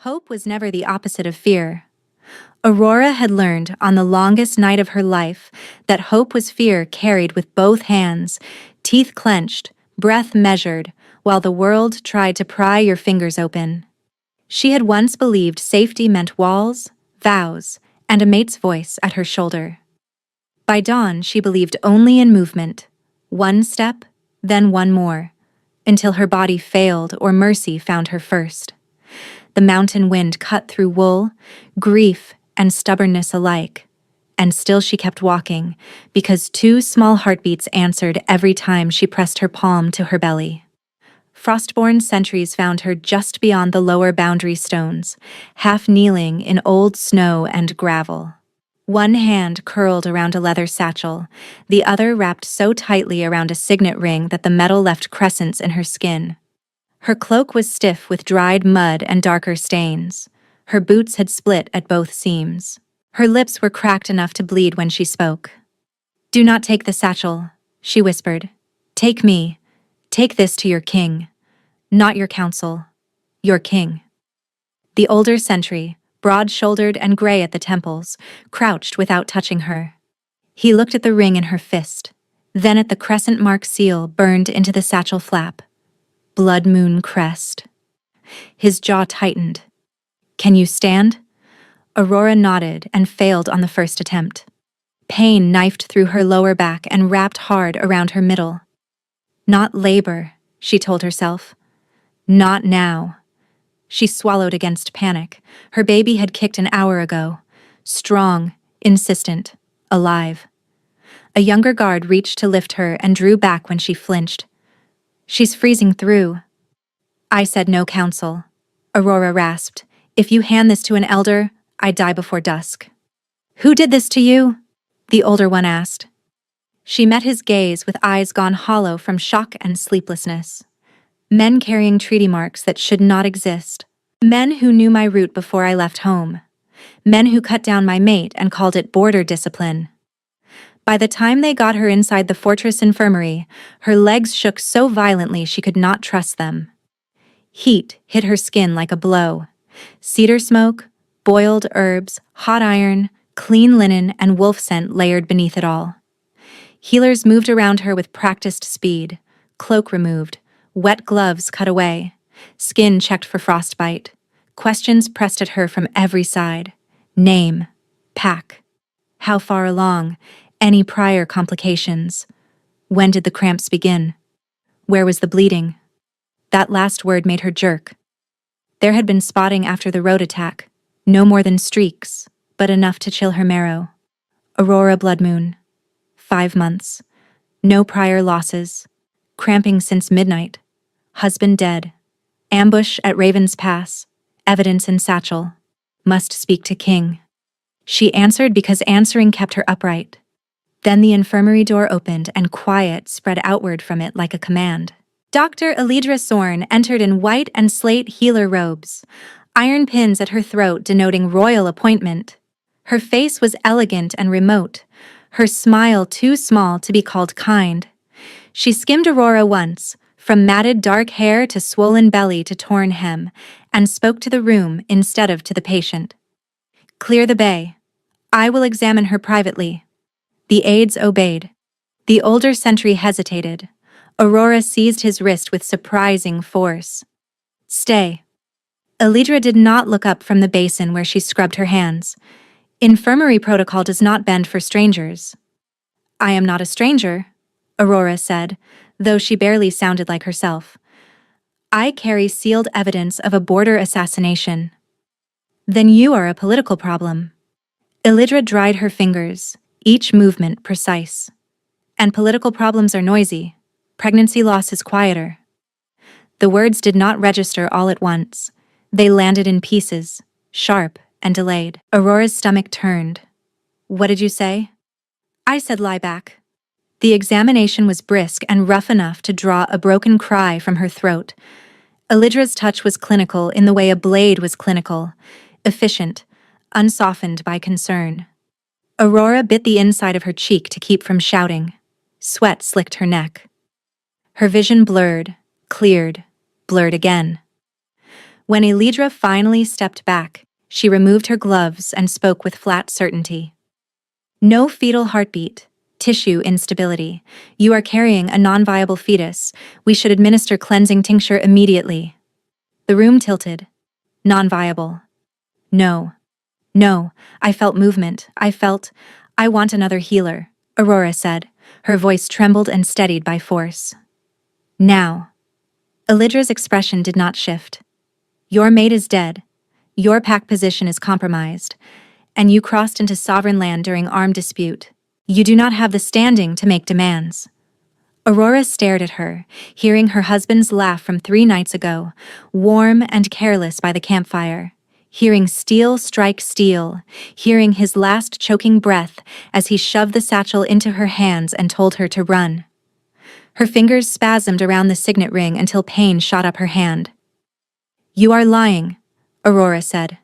Hope was never the opposite of fear. Aurora had learned on the longest night of her life that hope was fear carried with both hands, teeth clenched, breath measured, while the world tried to pry your fingers open. She had once believed safety meant walls, vows, and a mate's voice at her shoulder. By dawn, she believed only in movement, one step, then one more, until her body failed or mercy found her first. The mountain wind cut through wool, grief, and stubbornness alike, and still she kept walking, because two small heartbeats answered every time she pressed her palm to her belly. Frostborn sentries found her just beyond the lower boundary stones, half kneeling in old snow and gravel. One hand curled around a leather satchel, the other wrapped so tightly around a signet ring that the metal left crescents in her skin. Her cloak was stiff with dried mud and darker stains. Her boots had split at both seams. Her lips were cracked enough to bleed when she spoke. "Do not take the satchel," she whispered. "Take me. Take this to your king. Not your council. Your king." The older sentry, broad-shouldered and gray at the temples, crouched without touching her. He looked at the ring in her fist, then at the crescent mark seal burned into the satchel flap. Blood moon crest. His jaw tightened. "Can you stand?" Aurora nodded and failed on the first attempt. Pain knifed through her lower back and wrapped hard around her middle. Not labor, she told herself. Not now. She swallowed against panic. Her baby had kicked an hour ago. Strong, insistent, alive. A younger guard reached to lift her and drew back when she flinched. "She's freezing through." "I said no counsel," Aurora rasped. "If you hand this to an elder, I die before dusk." "Who did this to you?" the older one asked. She met his gaze with eyes gone hollow from shock and sleeplessness. "Men carrying treaty marks that should not exist. Men who knew my route before I left home. Men who cut down my mate and called it border discipline." By the time they got her inside the fortress infirmary, her legs shook so violently she could not trust them. Heat hit her skin like a blow. Cedar smoke, boiled herbs, hot iron, clean linen, and wolf scent layered beneath it all. Healers moved around her with practiced speed, cloak removed, wet gloves cut away, skin checked for frostbite. Questions pressed at her from every side. Name, pack, how far along, any prior complications. When did the cramps begin? Where was the bleeding? That last word made her jerk. There had been spotting after the road attack, no more than streaks, but enough to chill her marrow. Aurora Blood Moon. 5 months. No prior losses. Cramping since midnight. Husband dead. Ambush at Raven's Pass. Evidence in satchel. Must speak to King. She answered because answering kept her upright. Then the infirmary door opened and quiet spread outward from it like a command. Dr. Elidra Sorn entered in white and slate healer robes, iron pins at her throat denoting royal appointment. Her face was elegant and remote, her smile too small to be called kind. She skimmed Aurora once, from matted dark hair to swollen belly to torn hem, and spoke to the room instead of to the patient. "Clear the bay. I will examine her privately." The aides obeyed. The older sentry hesitated. Aurora seized his wrist with surprising force. "Stay." Elidra did not look up from the basin where she scrubbed her hands. Infirmary protocol does not bend for strangers. "I am not a stranger," Aurora said, though she barely sounded like herself. "I carry sealed evidence of a border assassination." "Then you are a political problem." Elidra dried her fingers, each movement precise. "And political problems are noisy. Pregnancy loss is quieter." The words did not register all at once. They landed in pieces, sharp and delayed. Aurora's stomach turned. "What did you say?" "I said lie back." The examination was brisk and rough enough to draw a broken cry from her throat. Elidra's touch was clinical in the way a blade was clinical, efficient, unsoftened by concern. Aurora bit the inside of her cheek to keep from shouting. Sweat slicked her neck. Her vision blurred, cleared, blurred again. When Elidra finally stepped back, she removed her gloves and spoke with flat certainty. No fetal heartbeat. Tissue instability. You are carrying a non-viable fetus. We should administer cleansing tincture immediately. The room tilted. Non-viable. No. No. I felt movement. I want another healer, Aurora said. Her voice trembled and steadied by force. Now. Elidra's expression did not shift. Your mate is dead. Your pack position is compromised. And you crossed into sovereign land during armed dispute. You do not have the standing to make demands. Aurora stared at her, hearing her husband's laugh from 3 nights ago, warm and careless by the campfire, hearing steel strike steel, hearing his last choking breath as he shoved the satchel into her hands and told her to run. Her fingers spasmed around the signet ring until pain shot up her hand. You are lying, Aurora said.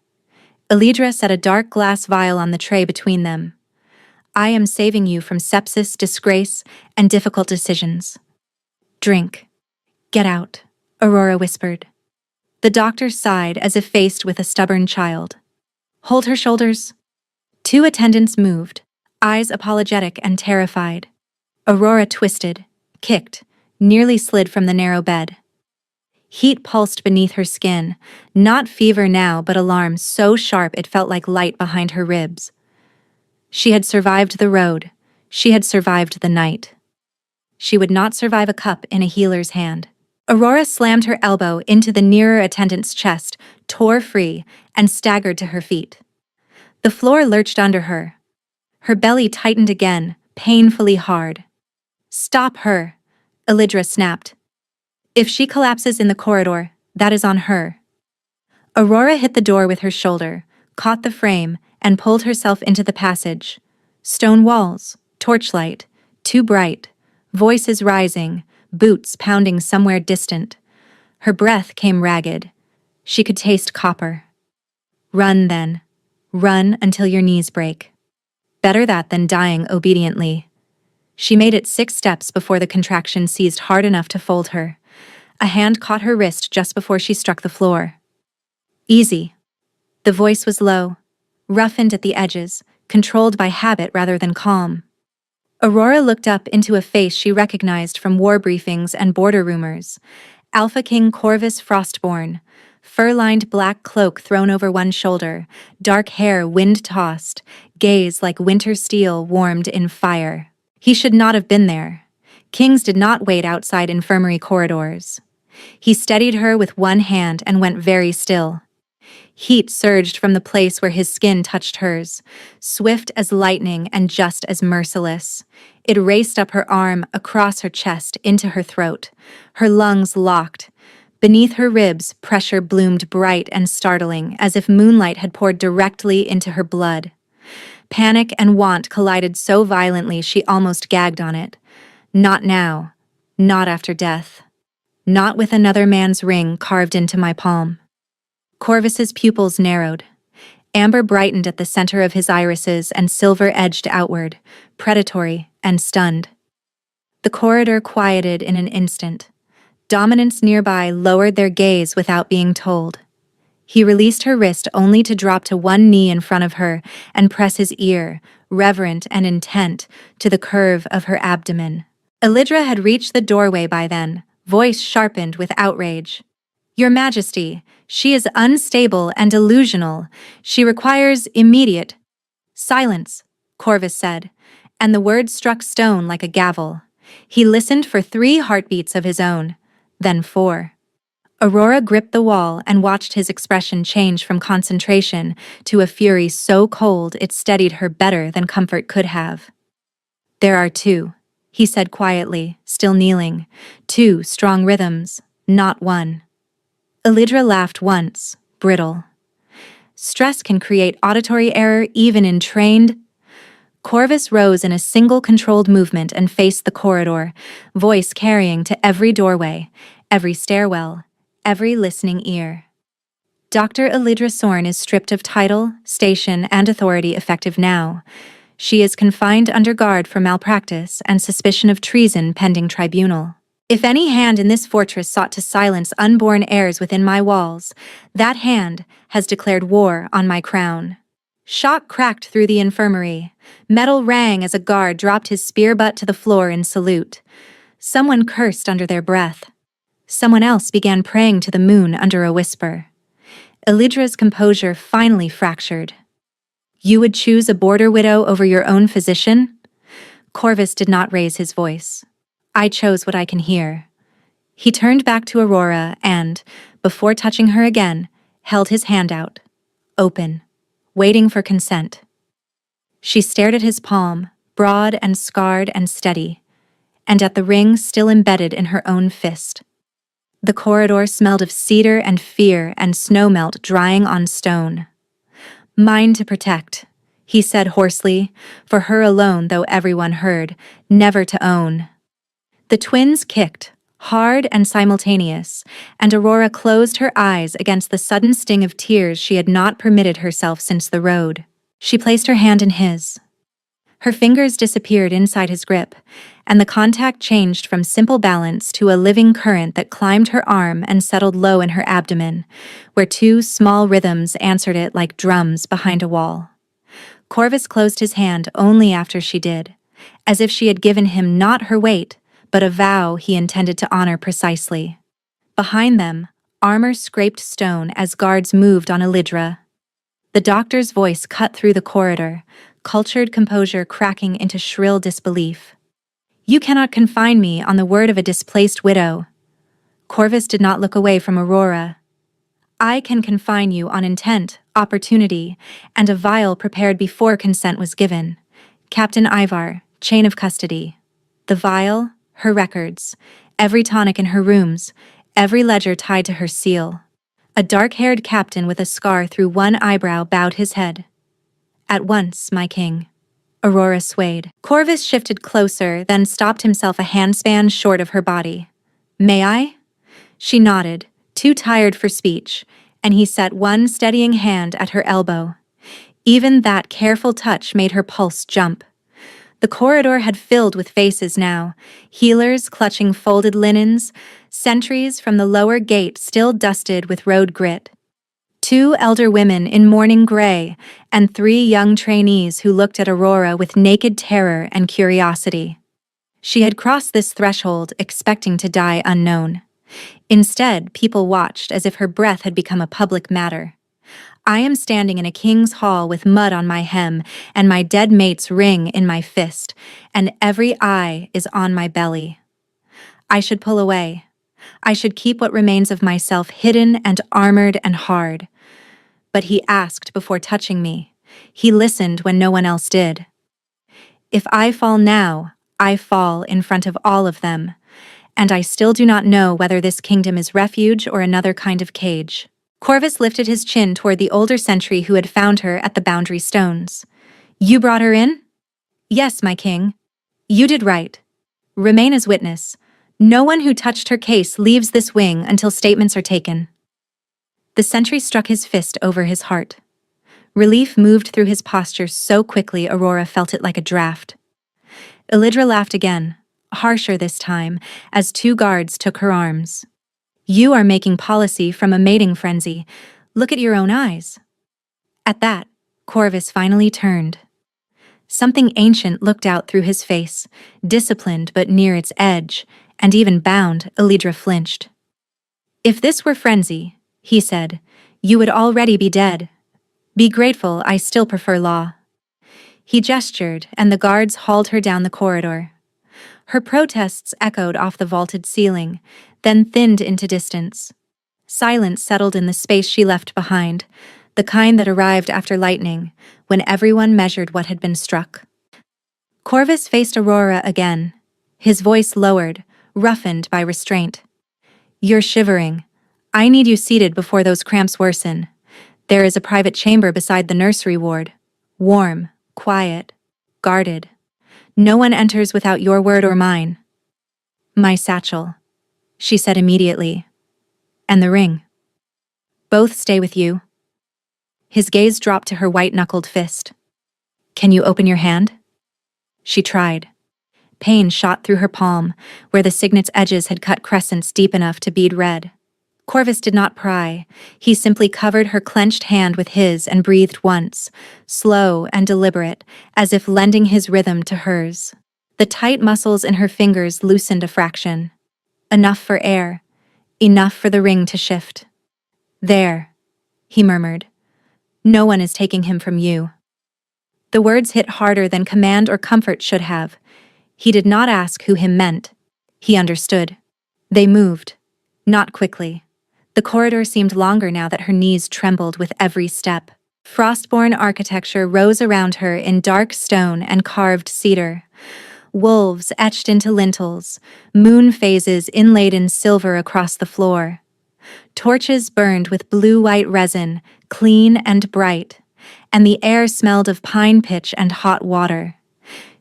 Elidra set a dark glass vial on the tray between them. I am saving you from sepsis, disgrace, and difficult decisions. Drink. Get out, Aurora whispered. The doctor sighed as if faced with a stubborn child. Hold her shoulders. 2 attendants moved, eyes apologetic and terrified. Aurora twisted, kicked, nearly slid from the narrow bed. Heat pulsed beneath her skin, not fever now but alarm so sharp it felt like light behind her ribs. She had survived the road. She had survived the night. She would not survive a cup in a healer's hand. Aurora slammed her elbow into the nearer attendant's chest, tore free, and staggered to her feet. The floor lurched under her. Her belly tightened again, painfully hard. Stop her, Elidra snapped. If she collapses in the corridor, that is on her. Aurora hit the door with her shoulder, caught the frame, and pulled herself into the passage. Stone walls, torchlight, too bright, voices rising, boots pounding somewhere distant. Her breath came ragged. She could taste copper. Run then. Run until your knees break. Better that than dying obediently. She made it 6 steps before the contraction seized hard enough to fold her. A hand caught her wrist just before she struck the floor. Easy. The voice was low, roughened at the edges, controlled by habit rather than calm. Aurora looked up into a face she recognized from war briefings and border rumors. Alpha King Corvus Frostborn, fur-lined black cloak thrown over one shoulder, dark hair wind-tossed, gaze like winter steel warmed in fire. He should not have been there. Kings did not wait outside infirmary corridors. He steadied her with one hand and went very still. Heat surged from the place where his skin touched hers, swift as lightning and just as merciless. It raced up her arm, across her chest, into her throat. Her lungs locked. Beneath her ribs, pressure bloomed bright and startling, as if moonlight had poured directly into her blood. Panic and want collided so violently she almost gagged on it. Not now. Not after death. Not with another man's ring carved into my palm. Corvus's pupils narrowed. Amber brightened at the center of his irises and silver edged outward, predatory and stunned. The corridor quieted in an instant. Dominants nearby lowered their gaze without being told. He released her wrist only to drop to one knee in front of her and press his ear, reverent and intent, to the curve of her abdomen. Elidra had reached the doorway by then, voice sharpened with outrage. Your Majesty, she is unstable and delusional. She requires immediate silence, Corvus said, and the words struck stone like a gavel. He listened for 3 heartbeats of his own, then 4. Aurora gripped the wall and watched his expression change from concentration to a fury so cold it steadied her better than comfort could have. There are 2, he said quietly, still kneeling. 2 strong rhythms, not 1. Elidra laughed once, brittle. Stress can create auditory error even in trained. Corvus rose in a single controlled movement and faced the corridor, voice carrying to every doorway, every stairwell, every listening ear. Dr. Elidra Sorn is stripped of title, station, and authority effective now. She is confined under guard for malpractice and suspicion of treason pending tribunal. If any hand in this fortress sought to silence unborn heirs within my walls, that hand has declared war on my crown. Shock cracked through the infirmary. Metal rang as a guard dropped his spear butt to the floor in salute. Someone cursed under their breath. Someone else began praying to the moon under a whisper. Elidra's composure finally fractured. You would choose a border widow over your own physician? Corvus did not raise his voice. I chose what I can hear. He turned back to Aurora and, before touching her again, held his hand out, open, waiting for consent. She stared at his palm, broad and scarred and steady, and at the ring still embedded in her own fist. The corridor smelled of cedar and fear and snowmelt drying on stone. Mine to protect, he said hoarsely, for her alone though everyone heard, never to own. The twins kicked, hard and simultaneous, and Aurora closed her eyes against the sudden sting of tears she had not permitted herself since the road. She placed her hand in his. Her fingers disappeared inside his grip, and the contact changed from simple balance to a living current that climbed her arm and settled low in her abdomen, where two small rhythms answered it like drums behind a wall. Corvus closed his hand only after she did, as if she had given him not her weight, but a vow he intended to honor precisely. Behind them, armor scraped stone as guards moved on Elidra. The doctor's voice cut through the corridor, cultured composure cracking into shrill disbelief. You cannot confine me on the word of a displaced widow. Corvus did not look away from Aurora. I can confine you on intent, opportunity, and a vial prepared before consent was given. Captain Ivar, chain of custody. The vial, her records, every tonic in her rooms, every ledger tied to her seal. A dark-haired captain with a scar through one eyebrow bowed his head. At once, my king. Aurora swayed. Corvus shifted closer, then stopped himself a handspan short of her body. May I? She nodded, too tired for speech, and he set one steadying hand at her elbow. Even that careful touch made her pulse jump. The corridor had filled with faces now, healers clutching folded linens, sentries from the lower gate still dusted with road grit. Two elder women in mourning gray, and three young trainees who looked at Aurora with naked terror and curiosity. She had crossed this threshold expecting to die unknown. Instead, people watched as if her breath had become a public matter. I am standing in a king's hall with mud on my hem and my dead mate's ring in my fist, and every eye is on my belly. I should pull away. I should keep what remains of myself hidden and armored and hard. But he asked before touching me. He listened when no one else did. If I fall now, I fall in front of all of them, and I still do not know whether this kingdom is refuge or another kind of cage. Corvus lifted his chin toward the older sentry who had found her at the boundary stones. You brought her in? Yes, my king. You did right. Remain as witness. No one who touched her case leaves this wing until statements are taken. The sentry struck his fist over his heart. Relief moved through his posture so quickly Aurora felt it like a draft. Elidra laughed again, harsher this time, as two guards took her arms. You are making policy from a mating frenzy. Look at your own eyes. At that, Corvus finally turned. Something ancient looked out through his face, disciplined but near its edge, and even bound, Elidra flinched. If this were frenzy, he said, you would already be dead. Be grateful I still prefer law. He gestured, and the guards hauled her down the corridor. Her protests echoed off the vaulted ceiling, then thinned into distance. Silence settled in the space she left behind, the kind that arrived after lightning, when everyone measured what had been struck. Corvus faced Aurora again, his voice lowered, roughened by restraint. You're shivering. I need you seated before those cramps worsen. There is a private chamber beside the nursery ward. Warm, quiet, guarded. No one enters without your word or mine. My satchel, she said immediately. And the ring. Both stay with you. His gaze dropped to her white-knuckled fist. Can you open your hand? She tried. Pain shot through her palm, where the signet's edges had cut crescents deep enough to bead red. Corvus did not pry. He simply covered her clenched hand with his and breathed once, slow and deliberate, as if lending his rhythm to hers. The tight muscles in her fingers loosened a fraction. Enough for air. Enough for the ring to shift. "There," he murmured. "No one is taking him from you." The words hit harder than command or comfort should have. He did not ask who him meant. He understood. They moved. Not quickly. The corridor seemed longer now that her knees trembled with every step. Frostborn architecture rose around her in dark stone and carved cedar. Wolves etched into lintels, moon phases inlaid in silver across the floor. Torches burned with blue-white resin, clean and bright, and the air smelled of pine pitch and hot water.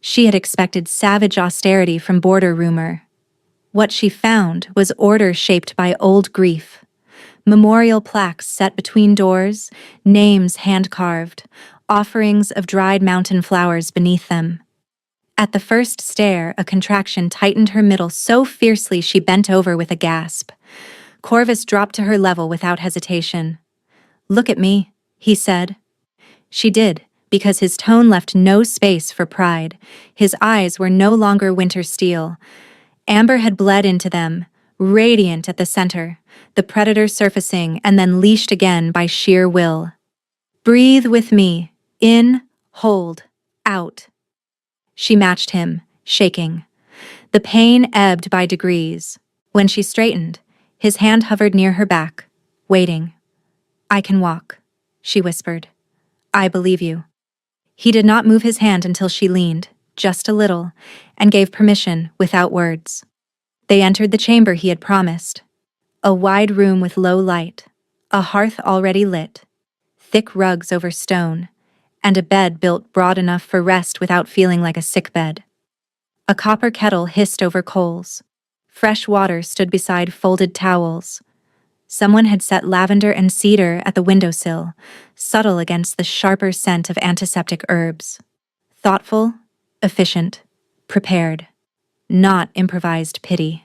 She had expected savage austerity from border rumor. What she found was order shaped by old grief. Memorial plaques set between doors, names hand-carved, offerings of dried mountain flowers beneath them. At the first stare, a contraction tightened her middle so fiercely she bent over with a gasp. Corvus dropped to her level without hesitation. "Look at me," he said. She did, because his tone left no space for pride. His eyes were no longer winter steel. Amber had bled into them, radiant at the center, the predator surfacing and then leashed again by sheer will. "Breathe with me. In, hold, out." She matched him, shaking. The pain ebbed by degrees. When she straightened, his hand hovered near her back, waiting. "I can walk," she whispered. "I believe you." He did not move his hand until she leaned, just a little, and gave permission without words. They entered the chamber he had promised. A wide room with low light, a hearth already lit, thick rugs over stone, and a bed built broad enough for rest without feeling like a sickbed. A copper kettle hissed over coals. Fresh water stood beside folded towels. Someone had set lavender and cedar at the windowsill, subtle against the sharper scent of antiseptic herbs. Thoughtful, efficient, prepared. Not improvised pity.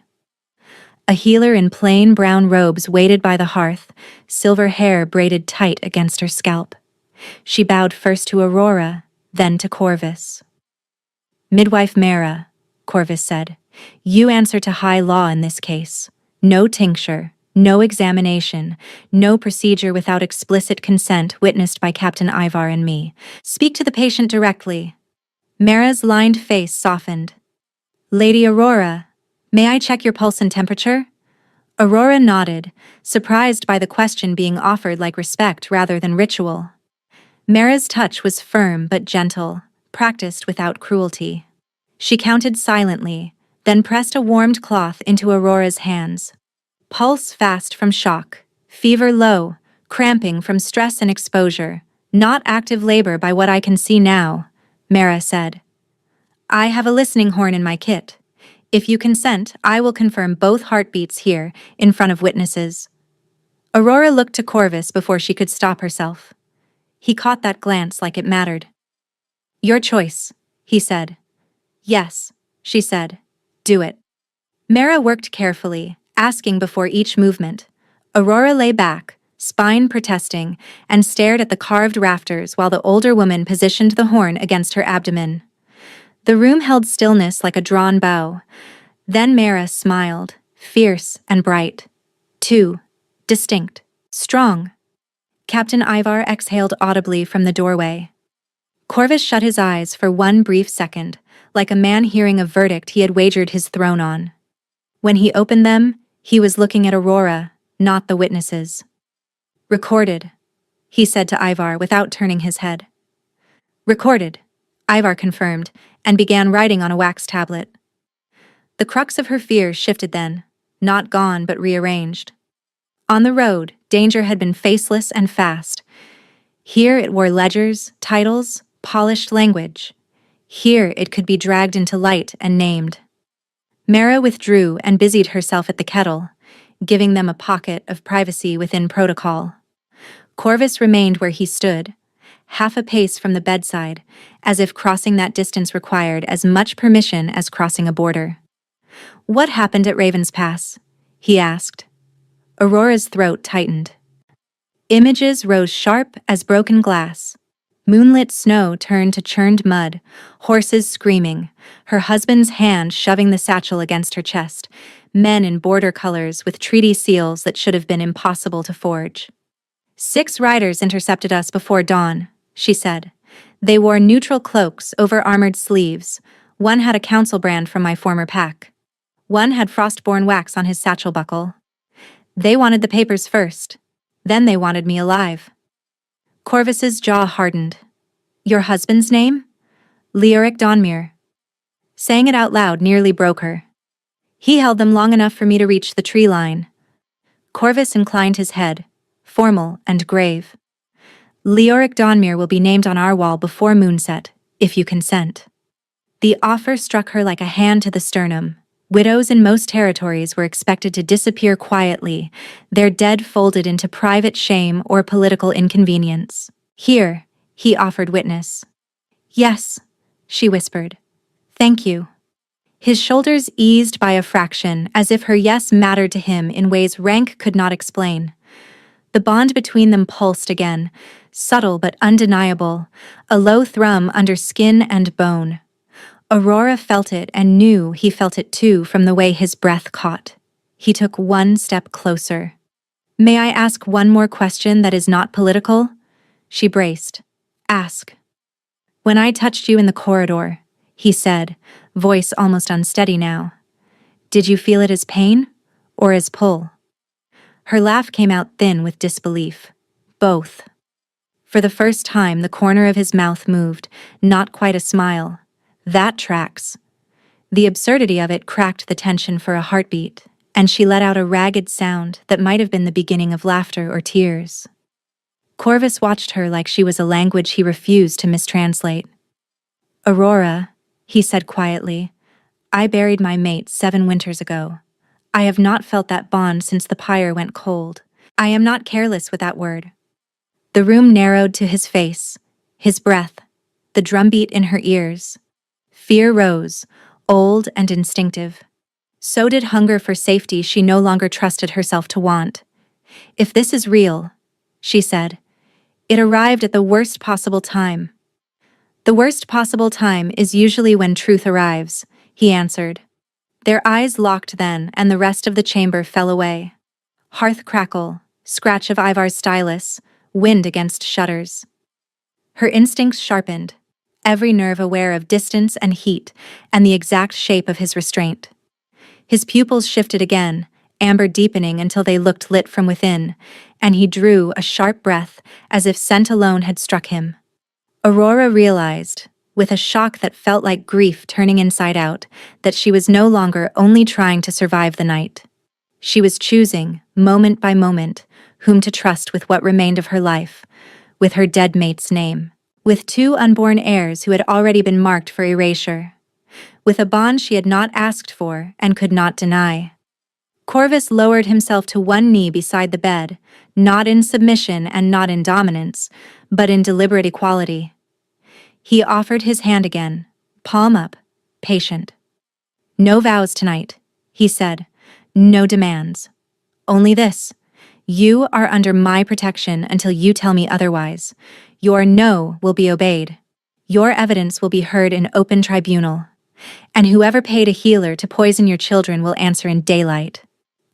A healer in plain brown robes waited by the hearth, silver hair braided tight against her scalp. She bowed first to Aurora, then to Corvus. "Midwife Mara," Corvus said, "you answer to high law in this case. No tincture, no examination, no procedure without explicit consent witnessed by Captain Ivar and me. Speak to the patient directly." Mara's lined face softened. "Lady Aurora, may I check your pulse and temperature?" Aurora nodded, surprised by the question being offered like respect rather than ritual. Mara's touch was firm but gentle, practiced without cruelty. She counted silently, then pressed a warmed cloth into Aurora's hands. Pulse fast from shock, fever low, cramping from stress and exposure. "Not active labor by what I can see now," Mara said. "I have a listening horn in my kit. If you consent, I will confirm both heartbeats here, in front of witnesses." Aurora looked to Corvus before she could stop herself. He caught that glance like it mattered. "Your choice," he said. "Yes," she said. "Do it." Mara worked carefully, asking before each movement. Aurora lay back, spine protesting, and stared at the carved rafters while the older woman positioned the horn against her abdomen. The room held stillness like a drawn bow. Then Mara smiled, fierce and bright. Two, distinct, strong. Captain Ivar exhaled audibly from the doorway. Corvus shut his eyes for one brief second, like a man hearing a verdict he had wagered his throne on. When he opened them, he was looking at Aurora, not the witnesses. "Recorded," he said to Ivar without turning his head. "Recorded," Ivar confirmed, and began writing on a wax tablet. The crux of her fears shifted then, not gone but rearranged. On the road, danger had been faceless and fast. Here it wore ledgers, titles, polished language. Here it could be dragged into light and named. Mara withdrew and busied herself at the kettle, giving them a pocket of privacy within protocol. Corvus remained where he stood, half a pace from the bedside, as if crossing that distance required as much permission as crossing a border. "What happened at Raven's Pass?" he asked. Aurora's throat tightened. Images rose sharp as broken glass. Moonlit snow turned to churned mud, horses screaming, her husband's hand shoving the satchel against her chest, men in border colors with treaty seals that should have been impossible to forge. "6 riders intercepted us before dawn," she said. "They wore neutral cloaks over armored sleeves. One had a council brand from my former pack. One had Frostborn wax on his satchel buckle. They wanted the papers first. Then they wanted me alive." Corvus's jaw hardened. "Your husband's name?" "Leoric Donmir." Saying it out loud nearly broke her. "He held them long enough for me to reach the tree line." Corvus inclined his head, formal and grave. "Leoric Donmir will be named on our wall before moonset, if you consent." The offer struck her like a hand to the sternum. Widows in most territories were expected to disappear quietly, their dead folded into private shame or political inconvenience. Here, he offered witness. "Yes," she whispered. "Thank you." His shoulders eased by a fraction, as if her yes mattered to him in ways rank could not explain. The bond between them pulsed again, subtle but undeniable, a low thrum under skin and bone. Aurora felt it and knew he felt it too from the way his breath caught. He took one step closer. "May I ask one more question that is not political?" She braced. "Ask." "When I touched you in the corridor," he said, voice almost unsteady now, "did you feel it as pain or as pull?" Her laugh came out thin with disbelief. "Both." For the first time, the corner of his mouth moved, not quite a smile. That tracks. The absurdity of it cracked the tension for a heartbeat, and she let out a ragged sound that might have been the beginning of laughter or tears. Corvus watched her like she was a language he refused to mistranslate. "Aurora," he said quietly, "I buried my mate 7 winters ago. I have not felt that bond since the pyre went cold. I am not careless with that word." The room narrowed to his face, his breath, the drumbeat in her ears. Fear rose, old and instinctive. So did hunger for safety she no longer trusted herself to want. "If this is real," she said, "it arrived at the worst possible time." "The worst possible time is usually when truth arrives," he answered. Their eyes locked then, and the rest of the chamber fell away. Hearth crackle, scratch of Ivar's stylus, wind against shutters. Her instincts sharpened, every nerve aware of distance and heat and the exact shape of his restraint. His pupils shifted again, amber deepening until they looked lit from within, and he drew a sharp breath as if scent alone had struck him. Aurora realized, with a shock that felt like grief turning inside out, that she was no longer only trying to survive the night. She was choosing, moment by moment, whom to trust with what remained of her life, with her dead mate's name, with 2 unborn heirs who had already been marked for erasure, with a bond she had not asked for and could not deny. Corvus lowered himself to one knee beside the bed, not in submission and not in dominance, but in deliberate equality. He offered his hand again, palm up, patient. "No vows tonight," he said. "No demands. Only this. You are under my protection until you tell me otherwise. Your no will be obeyed. Your evidence will be heard in open tribunal. And whoever paid a healer to poison your children will answer in daylight."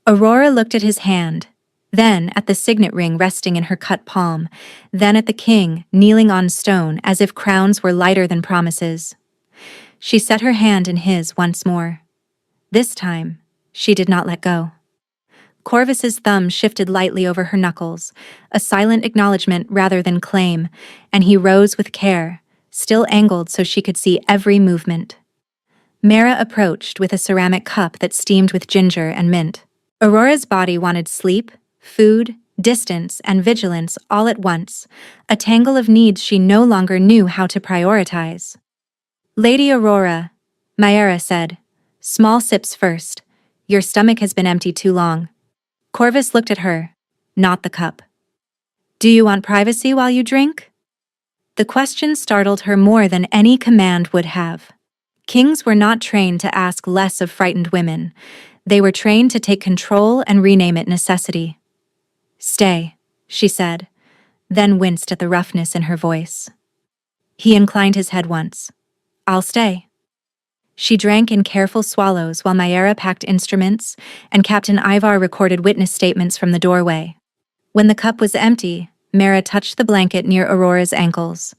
Aurora looked at his hand, then at the signet ring resting in her cut palm, then at the king kneeling on stone as if crowns were lighter than promises. She set her hand in his once more. This time, she did not let go. Corvus's thumb shifted lightly over her knuckles, a silent acknowledgement rather than claim, and he rose with care, still angled so she could see every movement. Mara approached with a ceramic cup that steamed with ginger and mint. Aurora's body wanted sleep, food, distance, and vigilance all at once, a tangle of needs she no longer knew how to prioritize. "Lady Aurora," Maera said, "small sips first. Your stomach has been empty too long." Corvus looked at her, not the cup. "Do you want privacy while you drink?" The question startled her more than any command would have. Kings were not trained to ask less of frightened women. They were trained to take control and rename it necessity. "Stay," she said, then winced at the roughness in her voice. He inclined his head once. "I'll stay." She drank in careful swallows while Mayra packed instruments and Captain Ivar recorded witness statements from the doorway. When the cup was empty, Mara touched the blanket near Aurora's ankles.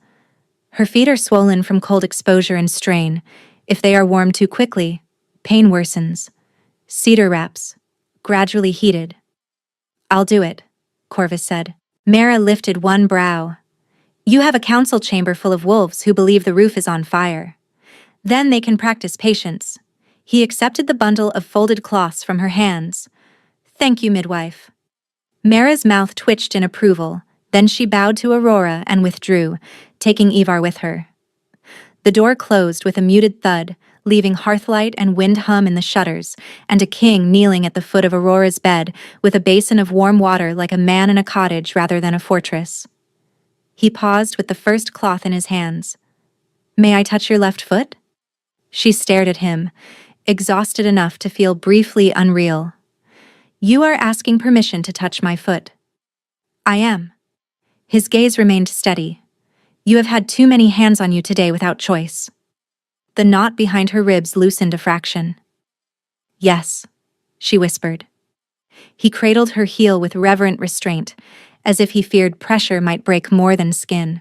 Her feet are swollen from cold exposure and strain. If they are warmed too quickly, pain worsens. Cedar wraps, gradually heated. "I'll do it," Corvus said. Mara lifted one brow. "You have a council chamber full of wolves who believe the roof is on fire. Then they can practice patience." He accepted the bundle of folded cloths from her hands. "Thank you, midwife." Mara's mouth twitched in approval, then she bowed to Aurora and withdrew, taking Ivar with her. The door closed with a muted thud, leaving hearthlight and wind hum in the shutters, and a king kneeling at the foot of Aurora's bed with a basin of warm water like a man in a cottage rather than a fortress. He paused with the first cloth in his hands. "May I touch your left foot?" She stared at him, exhausted enough to feel briefly unreal. "You are asking permission to touch my foot." "I am." His gaze remained steady. "You have had too many hands on you today without choice." The knot behind her ribs loosened a fraction. "Yes," she whispered. He cradled her heel with reverent restraint, as if he feared pressure might break more than skin.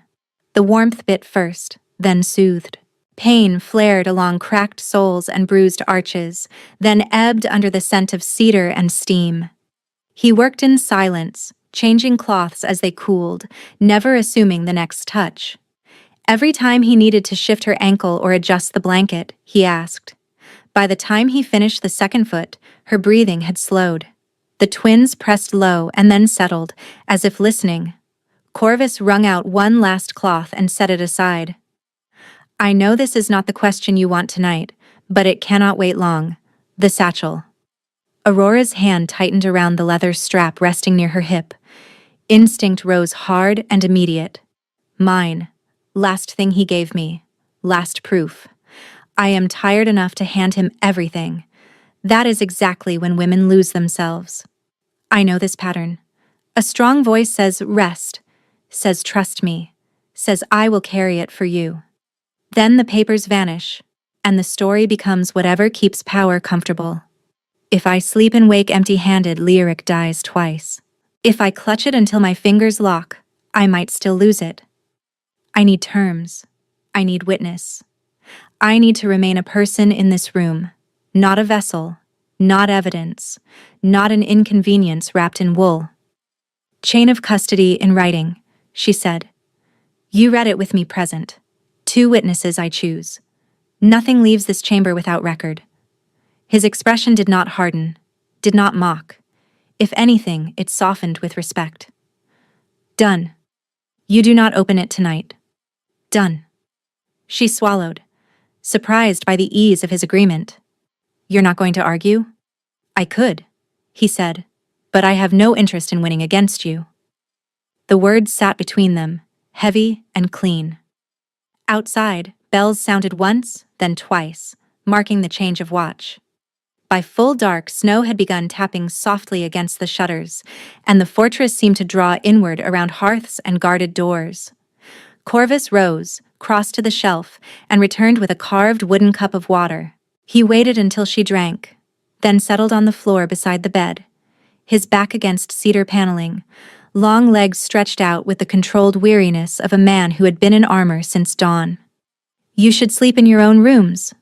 The warmth bit first, then soothed. Pain flared along cracked soles and bruised arches, then ebbed under the scent of cedar and steam. He worked in silence, changing cloths as they cooled, never assuming the next touch. Every time he needed to shift her ankle or adjust the blanket, he asked. By the time he finished the second foot, her breathing had slowed. The twins pressed low and then settled, as if listening. Corvus wrung out one last cloth and set it aside. "I know this is not the question you want tonight, but it cannot wait long. The satchel." Aurora's hand tightened around the leather strap resting near her hip. Instinct rose hard and immediate. "Mine. Last thing he gave me. Last proof. I am tired enough to hand him everything." That is exactly when women lose themselves. "I know this pattern. A strong voice says rest, says trust me, says I will carry it for you. Then the papers vanish, and the story becomes whatever keeps power comfortable. If I sleep and wake empty-handed, lyric dies twice. If I clutch it until my fingers lock, I might still lose it. I need terms. I need witness. I need to remain a person in this room, not a vessel, not evidence, not an inconvenience wrapped in wool." "Chain of custody in writing," she said. "You read it with me present. 2 witnesses I choose. Nothing leaves this chamber without record." His expression did not harden, did not mock. If anything, it softened with respect. "Done. You do not open it tonight." "Done." She swallowed, surprised by the ease of his agreement. "You're not going to argue?" "I could," he said, "but I have no interest in winning against you." The words sat between them, heavy and clean. Outside, bells sounded once, then twice, marking the change of watch. By full dark, snow had begun tapping softly against the shutters, and the fortress seemed to draw inward around hearths and guarded doors. Corvus rose, crossed to the shelf, and returned with a carved wooden cup of water. He waited until she drank, then settled on the floor beside the bed, his back against cedar paneling, long legs stretched out with the controlled weariness of a man who had been in armor since dawn. "You should sleep in your own rooms,"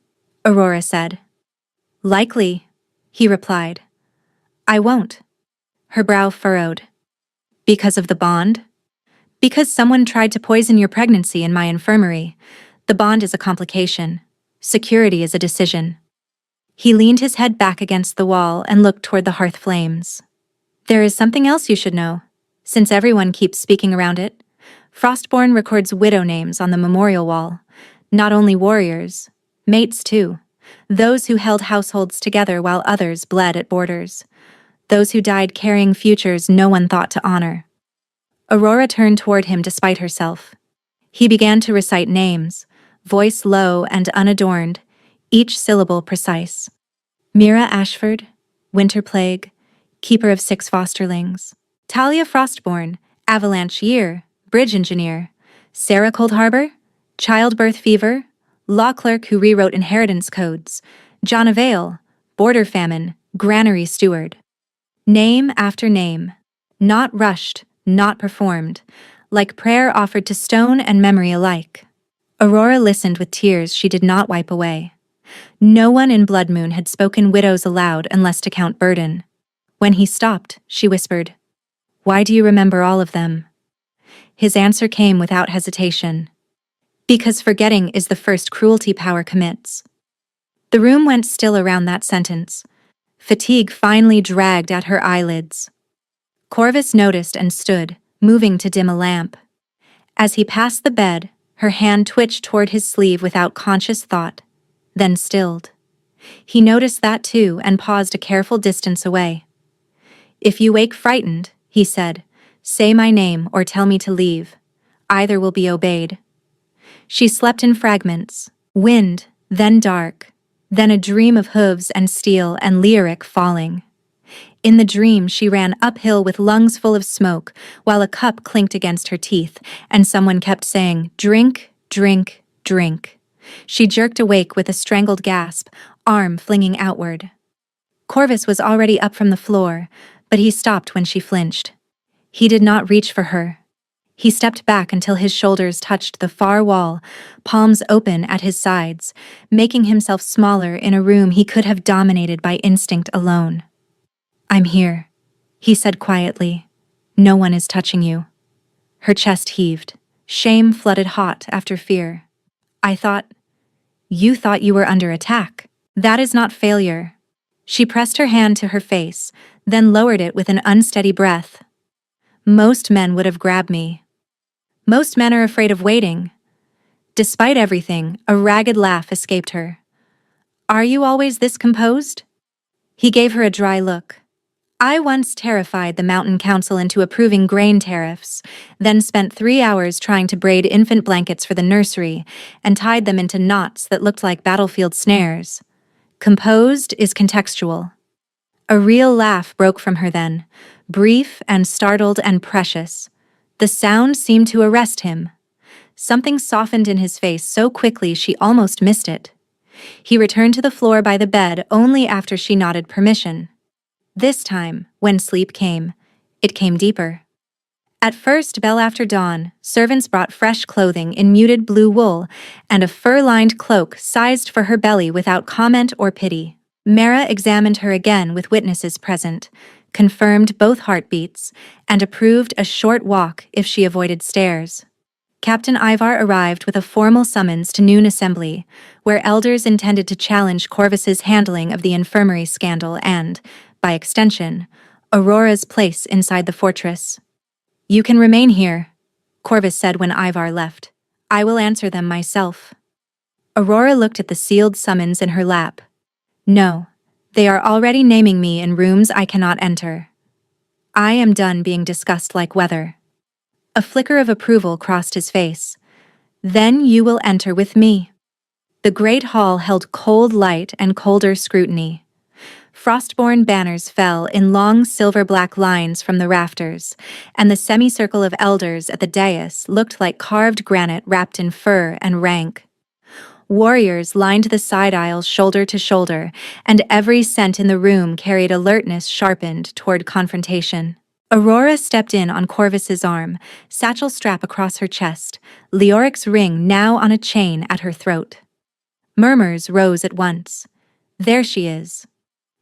Aurora said. "Likely," he replied. "I won't." Her brow furrowed. "Because of the bond?" "Because someone tried to poison your pregnancy in my infirmary. The bond is a complication. Security is a decision." He leaned his head back against the wall and looked toward the hearth flames. "There is something else you should know, since everyone keeps speaking around it. Frostborn records widow names on the memorial wall. Not only warriors, mates too. Those who held households together while others bled at borders. Those who died carrying futures no one thought to honor." Aurora turned toward him despite herself. He began to recite names, voice low and unadorned, each syllable precise. Mira Ashford, Winter Plague, Keeper of 6 Fosterlings. Talia Frostborn, Avalanche Year, Bridge Engineer. Sarah Cold Harbor, Childbirth Fever, Law Clerk who rewrote inheritance codes. John Avail, Border Famine, Granary Steward. Name after name. Not rushed, not performed, like prayer offered to stone and memory alike. Aurora listened with tears she did not wipe away. No one in Blood Moon had spoken widows aloud unless to count burden. When he stopped, she whispered, "Why do you remember all of them?" His answer came without hesitation. "Because forgetting is the first cruelty power commits." The room went still around that sentence. Fatigue finally dragged at her eyelids. Corvus noticed and stood, moving to dim a lamp. As he passed the bed, her hand twitched toward his sleeve without conscious thought, then stilled. He noticed that too and paused a careful distance away. "If you wake frightened," he said, "say my name or tell me to leave. Either will be obeyed." She slept in fragments, wind, then dark, then a dream of hooves and steel and lyric falling. In the dream, she ran uphill with lungs full of smoke, while a cup clinked against her teeth, and someone kept saying, "Drink, drink, drink." She jerked awake with a strangled gasp, arm flinging outward. Corvus was already up from the floor, but he stopped when she flinched. He did not reach for her. He stepped back until his shoulders touched the far wall, palms open at his sides, making himself smaller in a room he could have dominated by instinct alone. "I'm here," he said quietly. "No one is touching you." Her chest heaved. Shame flooded hot after fear. You thought you were under attack. That is not failure." She pressed her hand to her face, then lowered it with an unsteady breath. "Most men would have grabbed me. Most men are afraid of waiting." Despite everything, a ragged laugh escaped her. "Are you always this composed?" He gave her a dry look. "I once terrified the Mountain Council into approving grain tariffs, then spent 3 hours trying to braid infant blankets for the nursery and tied them into knots that looked like battlefield snares. Composed is contextual." A real laugh broke from her then, brief and startled and precious. The sound seemed to arrest him. Something softened in his face so quickly she almost missed it. He returned to the floor by the bed only after she nodded permission. This time, when sleep came, it came deeper. At first bell after dawn, servants brought fresh clothing in muted blue wool and a fur-lined cloak sized for her belly without comment or pity. Mara examined her again with witnesses present, confirmed both heartbeats, and approved a short walk if she avoided stairs. Captain Ivar arrived with a formal summons to noon assembly, where elders intended to challenge Corvus's handling of the infirmary scandal and, by extension, Aurora's place inside the fortress. "You can remain here," Corvus said when Ivar left. "I will answer them myself." Aurora looked at the sealed summons in her lap. "No, they are already naming me in rooms I cannot enter. I am done being discussed like weather." A flicker of approval crossed his face. "Then you will enter with me." The great hall held cold light and colder scrutiny. Frostborn banners fell in long silver-black lines from the rafters, and the semicircle of elders at the dais looked like carved granite wrapped in fur and rank. Warriors lined the side aisles shoulder to shoulder, and every scent in the room carried alertness sharpened toward confrontation. Aurora stepped in on Corvus's arm, satchel strap across her chest, Leoric's ring now on a chain at her throat. Murmurs rose at once. There she is.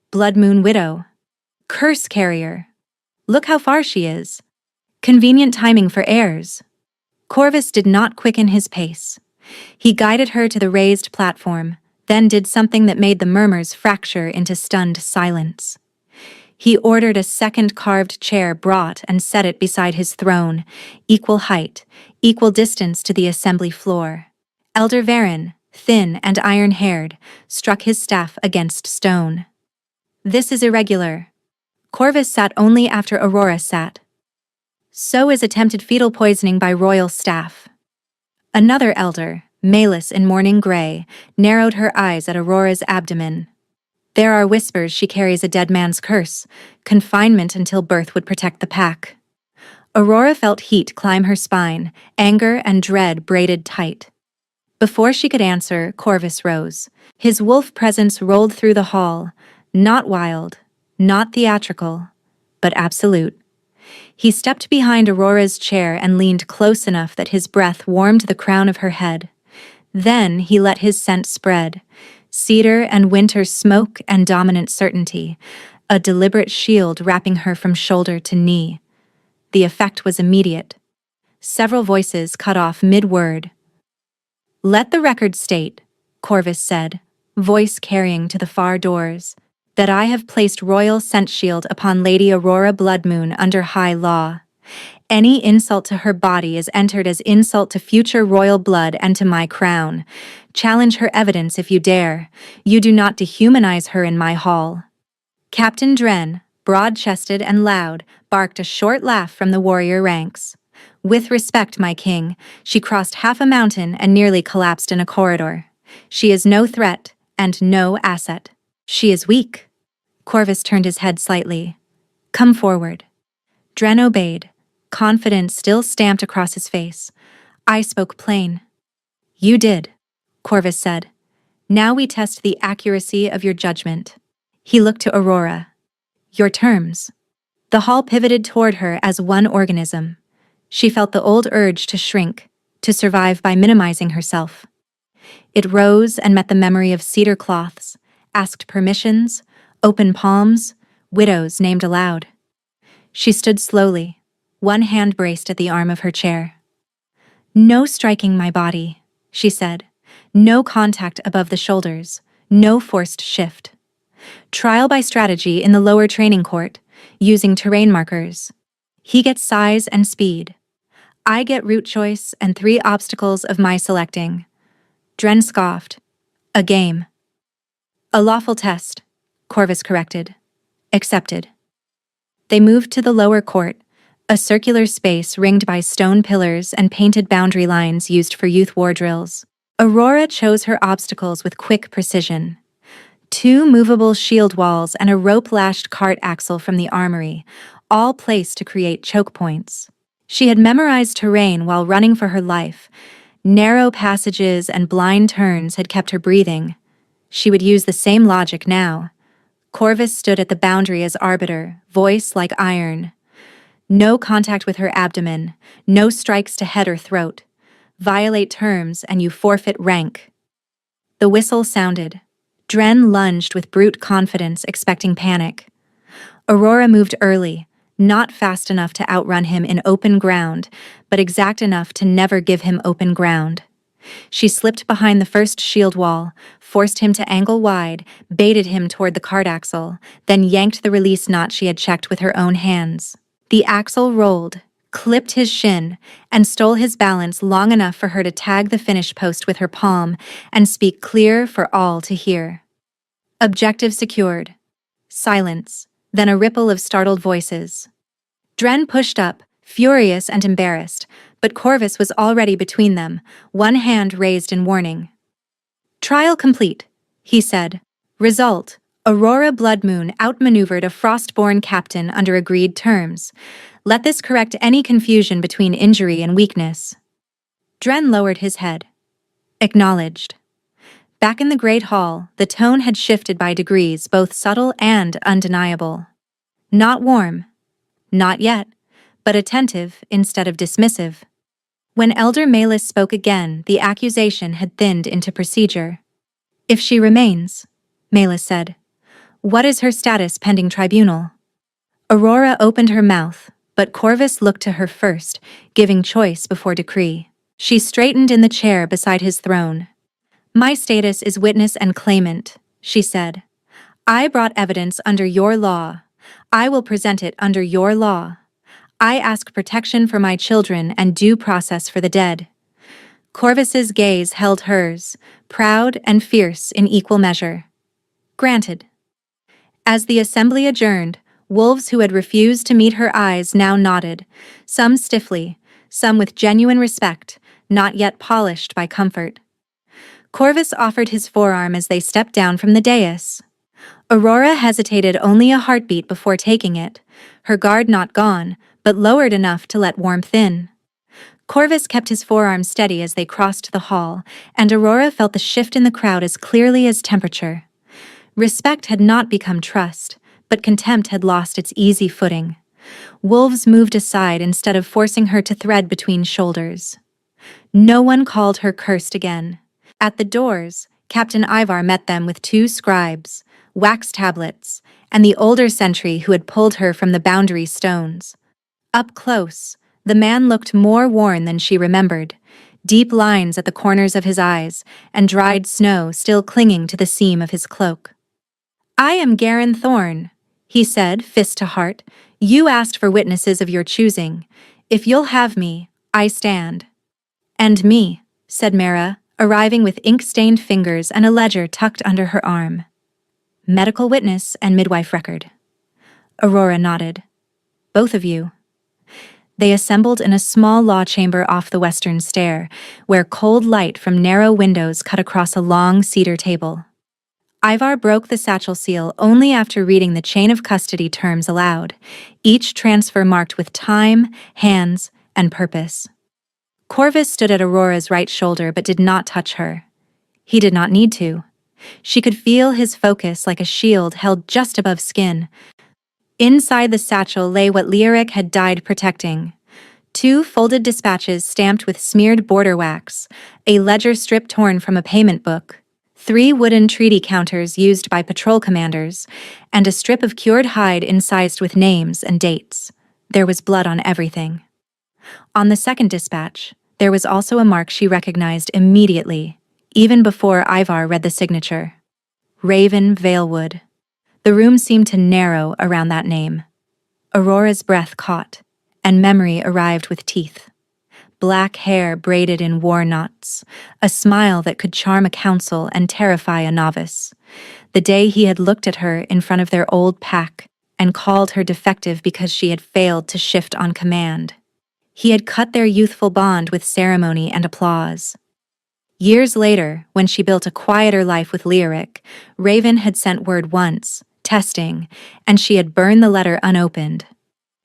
Blood Moon Widow. Curse Carrier. Look how far she is. Convenient timing for heirs. Corvus did not quicken his pace. He guided her to the raised platform, then did something that made the murmurs fracture into stunned silence. He ordered a second carved chair brought and set it beside his throne, equal height, equal distance to the assembly floor. Elder Varen, thin and iron-haired, struck his staff against stone. "This is irregular." Corvus sat only after Aurora sat. "So is attempted fetal poisoning by royal staff." Another elder, Malus in mourning gray, narrowed her eyes at Aurora's abdomen. There are whispers she carries a dead man's curse. Confinement until birth would protect the pack. Aurora felt heat climb her spine, anger and dread braided tight. Before she could answer, Corvus rose. His wolf presence rolled through the hall, not wild, not theatrical, but absolute. He stepped behind Aurora's chair and leaned close enough that his breath warmed the crown of her head. Then he let his scent spread. Cedar and winter smoke and dominant certainty, a deliberate shield wrapping her from shoulder to knee. The effect was immediate. Several voices cut off mid-word. "Let the record state," Corvus said, voice carrying to the far doors, "that I have placed royal scent shield upon Lady Aurora Bloodmoon under high law. Any insult to her body is entered as insult to future royal blood and to my crown. Challenge her evidence if you dare. You do not dehumanize her in my hall." Captain Dren, broad-chested and loud, barked a short laugh from the warrior ranks. "With respect, my king," she crossed half a mountain and nearly collapsed in a corridor. "She is no threat and no asset. She is weak." Corvus turned his head slightly. "Come forward." Dren obeyed, confidence still stamped across his face. "I spoke plain." "You did," Corvus said. "Now we test the accuracy of your judgment." He looked to Aurora. "Your terms." The hall pivoted toward her as one organism. She felt the old urge to shrink, to survive by minimizing herself. It rose and met the memory of cedar cloths, asked permissions, open palms, widows named aloud. She stood slowly, one hand braced at the arm of her chair. "No striking my body," she said. "No contact above the shoulders, no forced shift. Trial by strategy in the lower training court, using terrain markers. He gets size and speed. I get route choice and 3 obstacles of my selecting." Dren scoffed. "A game." "A lawful test," Corvus corrected. "Accepted." They moved to the lower court, a circular space ringed by stone pillars and painted boundary lines used for youth war drills. Aurora chose her obstacles with quick precision. 2 movable shield walls and a rope-lashed cart axle from the armory, all placed to create choke points. She had memorized terrain while running for her life. Narrow passages and blind turns had kept her breathing. She would use the same logic now. Corvus stood at the boundary as arbiter, voice like iron. No contact with her abdomen, no strikes to head or throat. Violate terms and you forfeit rank. The whistle sounded. Dren lunged with brute confidence, expecting panic. Aurora moved early, not fast enough to outrun him in open ground, but exact enough to never give him open ground. She slipped behind the first shield wall, forced him to angle wide, baited him toward the cart axle, then yanked the release knot she had checked with her own hands. The axle rolled, clipped his shin, and stole his balance long enough for her to tag the finish post with her palm and speak clear for all to hear. Objective secured. Silence, then a ripple of startled voices. Dren pushed up, furious and embarrassed, but Corvus was already between them, one hand raised in warning. "Trial complete," he said. "Result: Aurora Bloodmoon outmaneuvered a Frostborn captain under agreed terms. Let this correct any confusion between injury and weakness." Dren lowered his head. Acknowledged. Back in the Great Hall, the tone had shifted by degrees, both subtle and undeniable. Not warm. Not yet, but attentive instead of dismissive. When Elder Malus spoke again, the accusation had thinned into procedure. "If she remains," Malus said, "what is her status pending tribunal?" Aurora opened her mouth, but Corvus looked to her first, giving choice before decree. She straightened in the chair beside his throne. "My status is witness and claimant," she said. "I brought evidence under your law. I will present it under your law. I ask protection for my children and due process for the dead." Corvus's gaze held hers, proud and fierce in equal measure. "Granted." As the assembly adjourned, wolves who had refused to meet her eyes now nodded, some stiffly, some with genuine respect, not yet polished by comfort. Corvus offered his forearm as they stepped down from the dais. Aurora hesitated only a heartbeat before taking it, her guard not gone, but lowered enough to let warmth in. Corvus kept his forearm steady as they crossed the hall, and Aurora felt the shift in the crowd as clearly as temperature. Respect had not become trust, but contempt had lost its easy footing. Wolves moved aside instead of forcing her to thread between shoulders. No one called her cursed again. At the doors, Captain Ivar met them with 2 scribes, wax tablets, and the older sentry who had pulled her from the boundary stones. Up close, the man looked more worn than she remembered, deep lines at the corners of his eyes, and dried snow still clinging to the seam of his cloak. "I am Garin Thorn," he said, fist to heart. "You asked for witnesses of your choosing. If you'll have me, I stand." "And me," said Mara, arriving with ink-stained fingers and a ledger tucked under her arm. "Medical witness and midwife record." Aurora nodded. "Both of you." They assembled in a small law chamber off the western stair, where cold light from narrow windows cut across a long cedar table. Ivar broke the satchel seal only after reading the chain of custody terms aloud, each transfer marked with time, hands, and purpose. Corvus stood at Aurora's right shoulder but did not touch her. He did not need to. She could feel his focus like a shield held just above skin. Inside the satchel lay what Leoric had died protecting. 2 folded dispatches stamped with smeared border wax, a ledger strip torn from a payment book, 3 wooden treaty counters used by patrol commanders, and a strip of cured hide incised with names and dates. There was blood on everything. On the second dispatch, there was also a mark she recognized immediately, even before Ivar read the signature. Raven Valewood. The room seemed to narrow around that name. Aurora's breath caught, and memory arrived with teeth. Black hair braided in war knots, a smile that could charm a council and terrify a novice. The day he had looked at her in front of their old pack and called her defective because she had failed to shift on command. He had cut their youthful bond with ceremony and applause. Years later, when she built a quieter life with Leoric, Raven had sent word once, testing, and she had burned the letter unopened.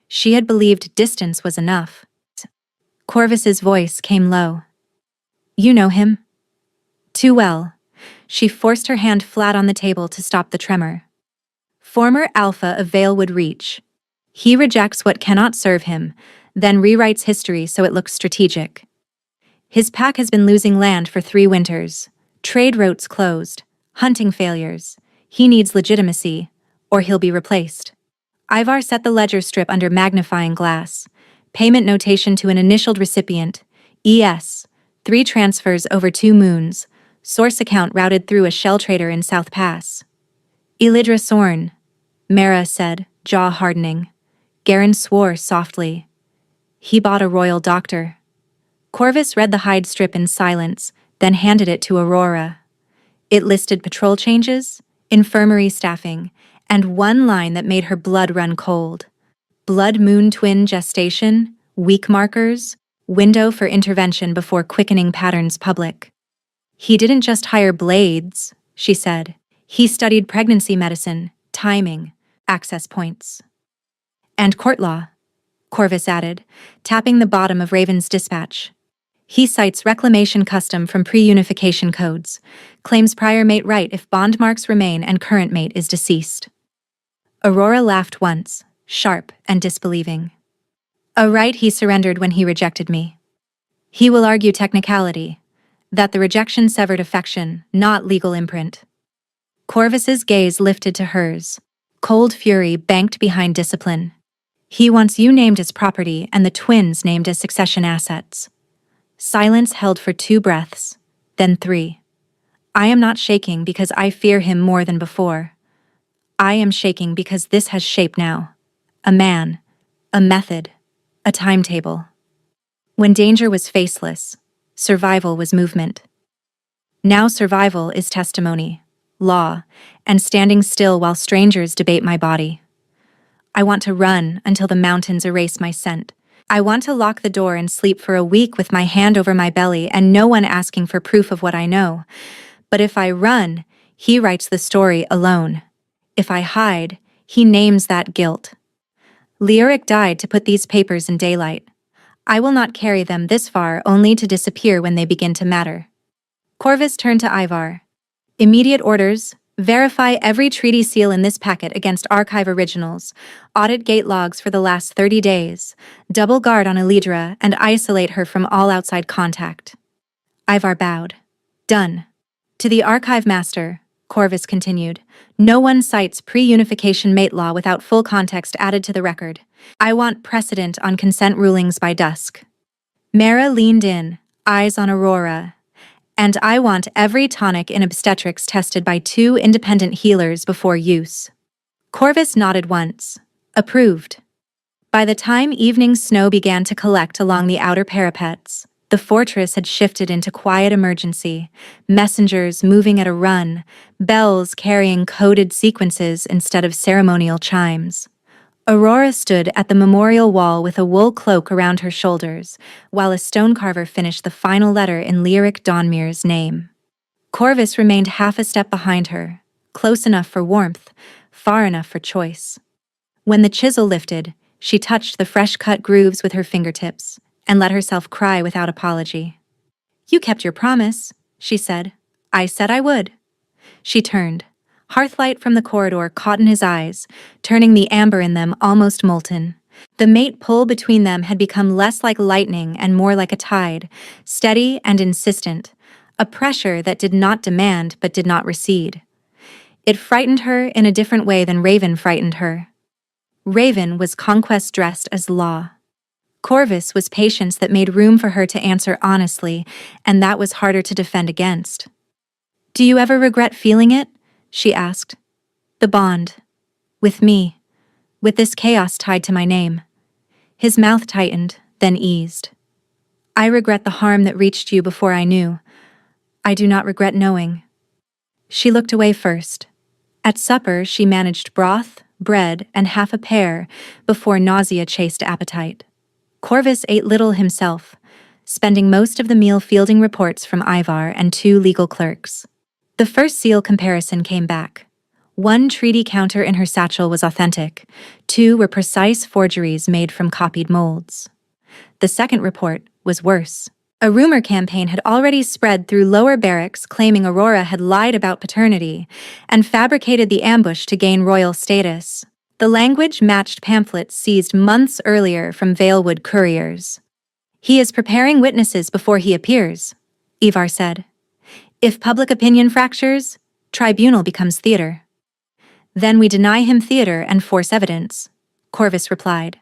She had believed distance was enough. Corvus's voice came low. "You know him?" "Too well." She forced her hand flat on the table to stop the tremor. "Former Alpha of Valewood Reach. He rejects what cannot serve him, then rewrites history so it looks strategic. His pack has been losing land for 3 winters. Trade routes closed. Hunting failures. He needs legitimacy, or he'll be replaced." Ivar set the ledger strip under magnifying glass. Payment notation to an initialed recipient. ES. 3 transfers over 2 moons. Source account routed through a shell trader in South Pass. "Elidra Sorn," Mara said, jaw hardening. Garin swore softly. "He bought a royal doctor." Corvus read the hide strip in silence, then handed it to Aurora. It listed patrol changes, infirmary staffing, and one line that made her blood run cold. Blood moon twin gestation, week markers, window for intervention before quickening patterns public. "He didn't just hire blades," she said. "He studied pregnancy medicine, timing, access points." "And court law," Corvus added, tapping the bottom of Raven's dispatch. "He cites reclamation custom from pre-unification codes, claims prior mate right if bond marks remain and current mate is deceased." Aurora laughed once, sharp and disbelieving. "A right he surrendered when he rejected me. He will argue technicality, that the rejection severed affection, not legal imprint." Corvus's gaze lifted to hers. Cold fury banked behind discipline. "He wants you named as property and the twins named as succession assets." Silence held for 2 breaths, then 3. "I am not shaking because I fear him more than before. I am shaking because this has shape now. A man, a method, a timetable." When danger was faceless, survival was movement. Now survival is testimony, law, and standing still while strangers debate my body. I want to run until the mountains erase my scent, I want to lock the door and sleep for a week with my hand over my belly and no one asking for proof of what I know. But if I run, he writes the story alone. If I hide, he names that guilt. Leoric died to put these papers in daylight. I will not carry them this far only to disappear when they begin to matter. Corvus turned to Ivar. Immediate orders. Verify every treaty seal in this packet against archive originals. Audit gate logs for the last 30 days. Double guard on Elidra and isolate her from all outside contact. Ivar bowed. Done. To the archive master, Corvus continued, no one cites pre-unification mate law without full context added to the record. I want precedent on consent rulings by dusk. Mara leaned in, eyes on Aurora. And I want every tonic in obstetrics tested by 2 independent healers before use. Corvus nodded once. Approved. By the time evening snow began to collect along the outer parapets, the fortress had shifted into quiet emergency, messengers moving at a run, bells carrying coded sequences instead of ceremonial chimes. Aurora stood at the memorial wall with a wool cloak around her shoulders, while a stonecarver finished the final letter in Leoric Dawnmere's name. Corvus remained half a step behind her, close enough for warmth, far enough for choice. When the chisel lifted, she touched the fresh-cut grooves with her fingertips, and let herself cry without apology. You kept your promise, she said. I said I would. She turned. Hearthlight from the corridor caught in his eyes, turning the amber in them almost molten. The mate pull between them had become less like lightning and more like a tide, steady and insistent, a pressure that did not demand but did not recede. It frightened her in a different way than Raven frightened her. Raven was conquest dressed as law. Corvus was patience that made room for her to answer honestly, and that was harder to defend against. Do you ever regret feeling it? She asked. The bond. With me. With this chaos tied to my name. His mouth tightened, then eased. I regret the harm that reached you before I knew. I do not regret knowing. She looked away first. At supper, she managed broth, bread, and half a pear before nausea chased appetite. Corvus ate little himself, spending most of the meal fielding reports from Ivar and 2 legal clerks. The first seal comparison came back. 1 treaty counter in her satchel was authentic, 2 were precise forgeries made from copied molds. The second report was worse. A rumor campaign had already spread through lower barracks claiming Aurora had lied about paternity and fabricated the ambush to gain royal status. The language matched pamphlets seized months earlier from Valewood couriers. He is preparing witnesses before he appears, Ivar said. If public opinion fractures, tribunal becomes theater. Then we deny him theater and force evidence, Corvus replied.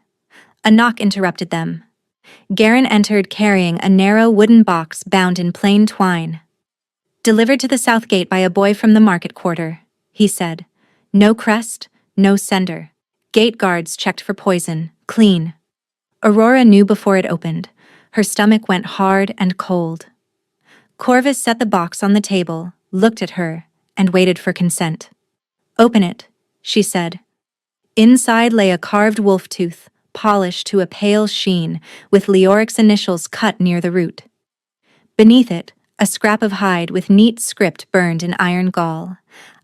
A knock interrupted them. Garen entered carrying a narrow wooden box bound in plain twine. Delivered to the south gate by a boy from the market quarter, he said. No crest, no sender. Gate guards checked for poison, clean. Aurora knew before it opened. Her stomach went hard and cold. Corvus set the box on the table, looked at her, and waited for consent. Open it, she said. Inside lay a carved wolf tooth, polished to a pale sheen, with Leoric's initials cut near the root. Beneath it, a scrap of hide with neat script burned in iron gall.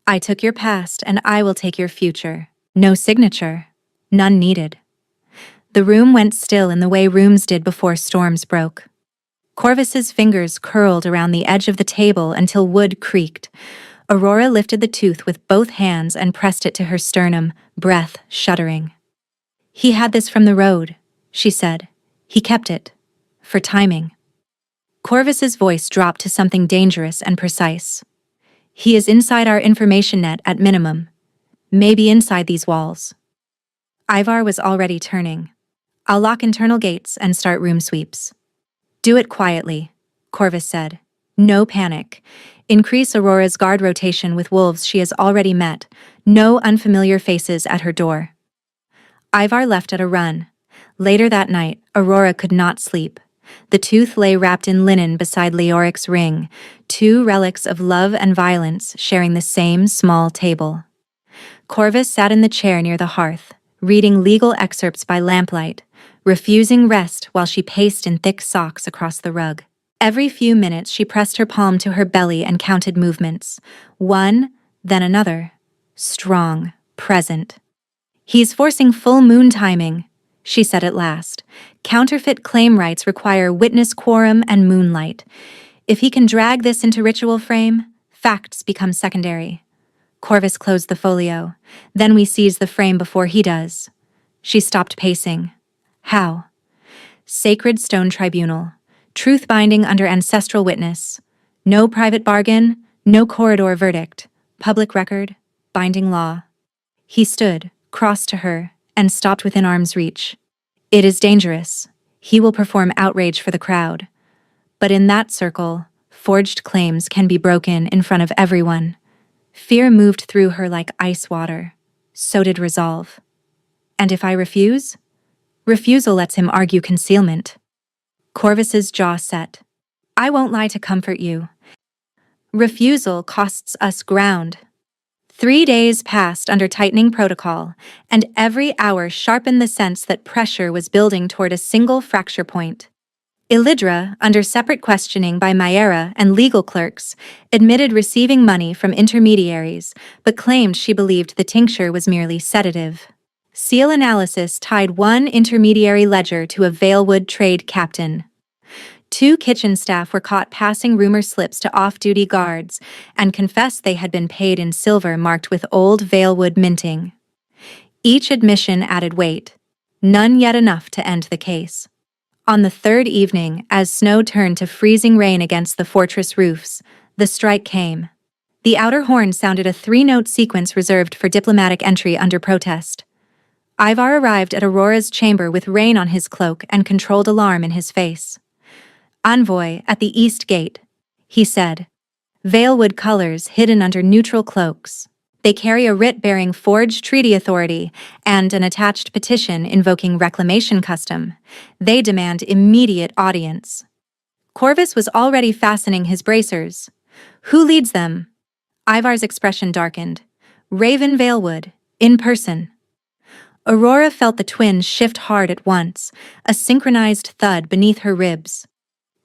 I took your past, and I will take your future. No signature. None needed. The room went still in the way rooms did before storms broke. Corvus's fingers curled around the edge of the table until wood creaked. Aurora lifted the tooth with both hands and pressed it to her sternum, breath shuddering. He had this from the road, she said. He kept it. For timing. Corvus's voice dropped to something dangerous and precise. He is inside our information net at minimum. Maybe inside these walls. Ivar was already turning. I'll lock internal gates and start room sweeps. Do it quietly, Corvus said. No panic. Increase Aurora's guard rotation with wolves she has already met. No unfamiliar faces at her door. Ivar left at a run. Later that night, Aurora could not sleep. The tooth lay wrapped in linen beside Leoric's ring, 2 relics of love and violence sharing the same small table. Corvus sat in the chair near the hearth, reading legal excerpts by lamplight, refusing rest while she paced in thick socks across the rug. Every few minutes she pressed her palm to her belly and counted movements. One, then another. Strong, present. "He's forcing full moon timing," she said at last. "Counterfeit claim rights require witness quorum and moonlight. If he can drag this into ritual frame, facts become secondary." Corvus closed the folio. "Then we seize the frame before he does." She stopped pacing. "How?" "Sacred stone tribunal. Truth binding under ancestral witness. No private bargain, no corridor verdict. Public record, binding law." He stood, crossed to her, and stopped within arm's reach. "It is dangerous. He will perform outrage for the crowd. But in that circle, forged claims can be broken in front of everyone." Fear moved through her like ice water. So did resolve. "And if I refuse?" Refusal lets him argue concealment. Corvus's jaw set. "I won't lie to comfort you. Refusal costs us ground." 3 days passed under tightening protocol, and every hour sharpened the sense that pressure was building toward a single fracture point. Elidra, under separate questioning by Myera and legal clerks, admitted receiving money from intermediaries, but claimed she believed the tincture was merely sedative. Seal analysis tied one intermediary ledger to a Valewood trade captain. 2 kitchen staff were caught passing rumor slips to off-duty guards and confessed they had been paid in silver marked with old Valewood minting. Each admission added weight, none yet enough to end the case. On the 3rd evening, as snow turned to freezing rain against the fortress roofs, the strike came. The outer horn sounded a 3-note sequence reserved for diplomatic entry under protest. Ivar arrived at Aurora's chamber with rain on his cloak and controlled alarm in his face. "Envoy at the east gate," he said. "Valewood colors hidden under neutral cloaks. They carry a writ bearing forged treaty authority and an attached petition invoking reclamation custom. They demand immediate audience." Corvus was already fastening his bracers. "Who leads them?" Ivar's expression darkened. "Raven Valewood, in person." Aurora felt the twins shift hard at once, a synchronized thud beneath her ribs.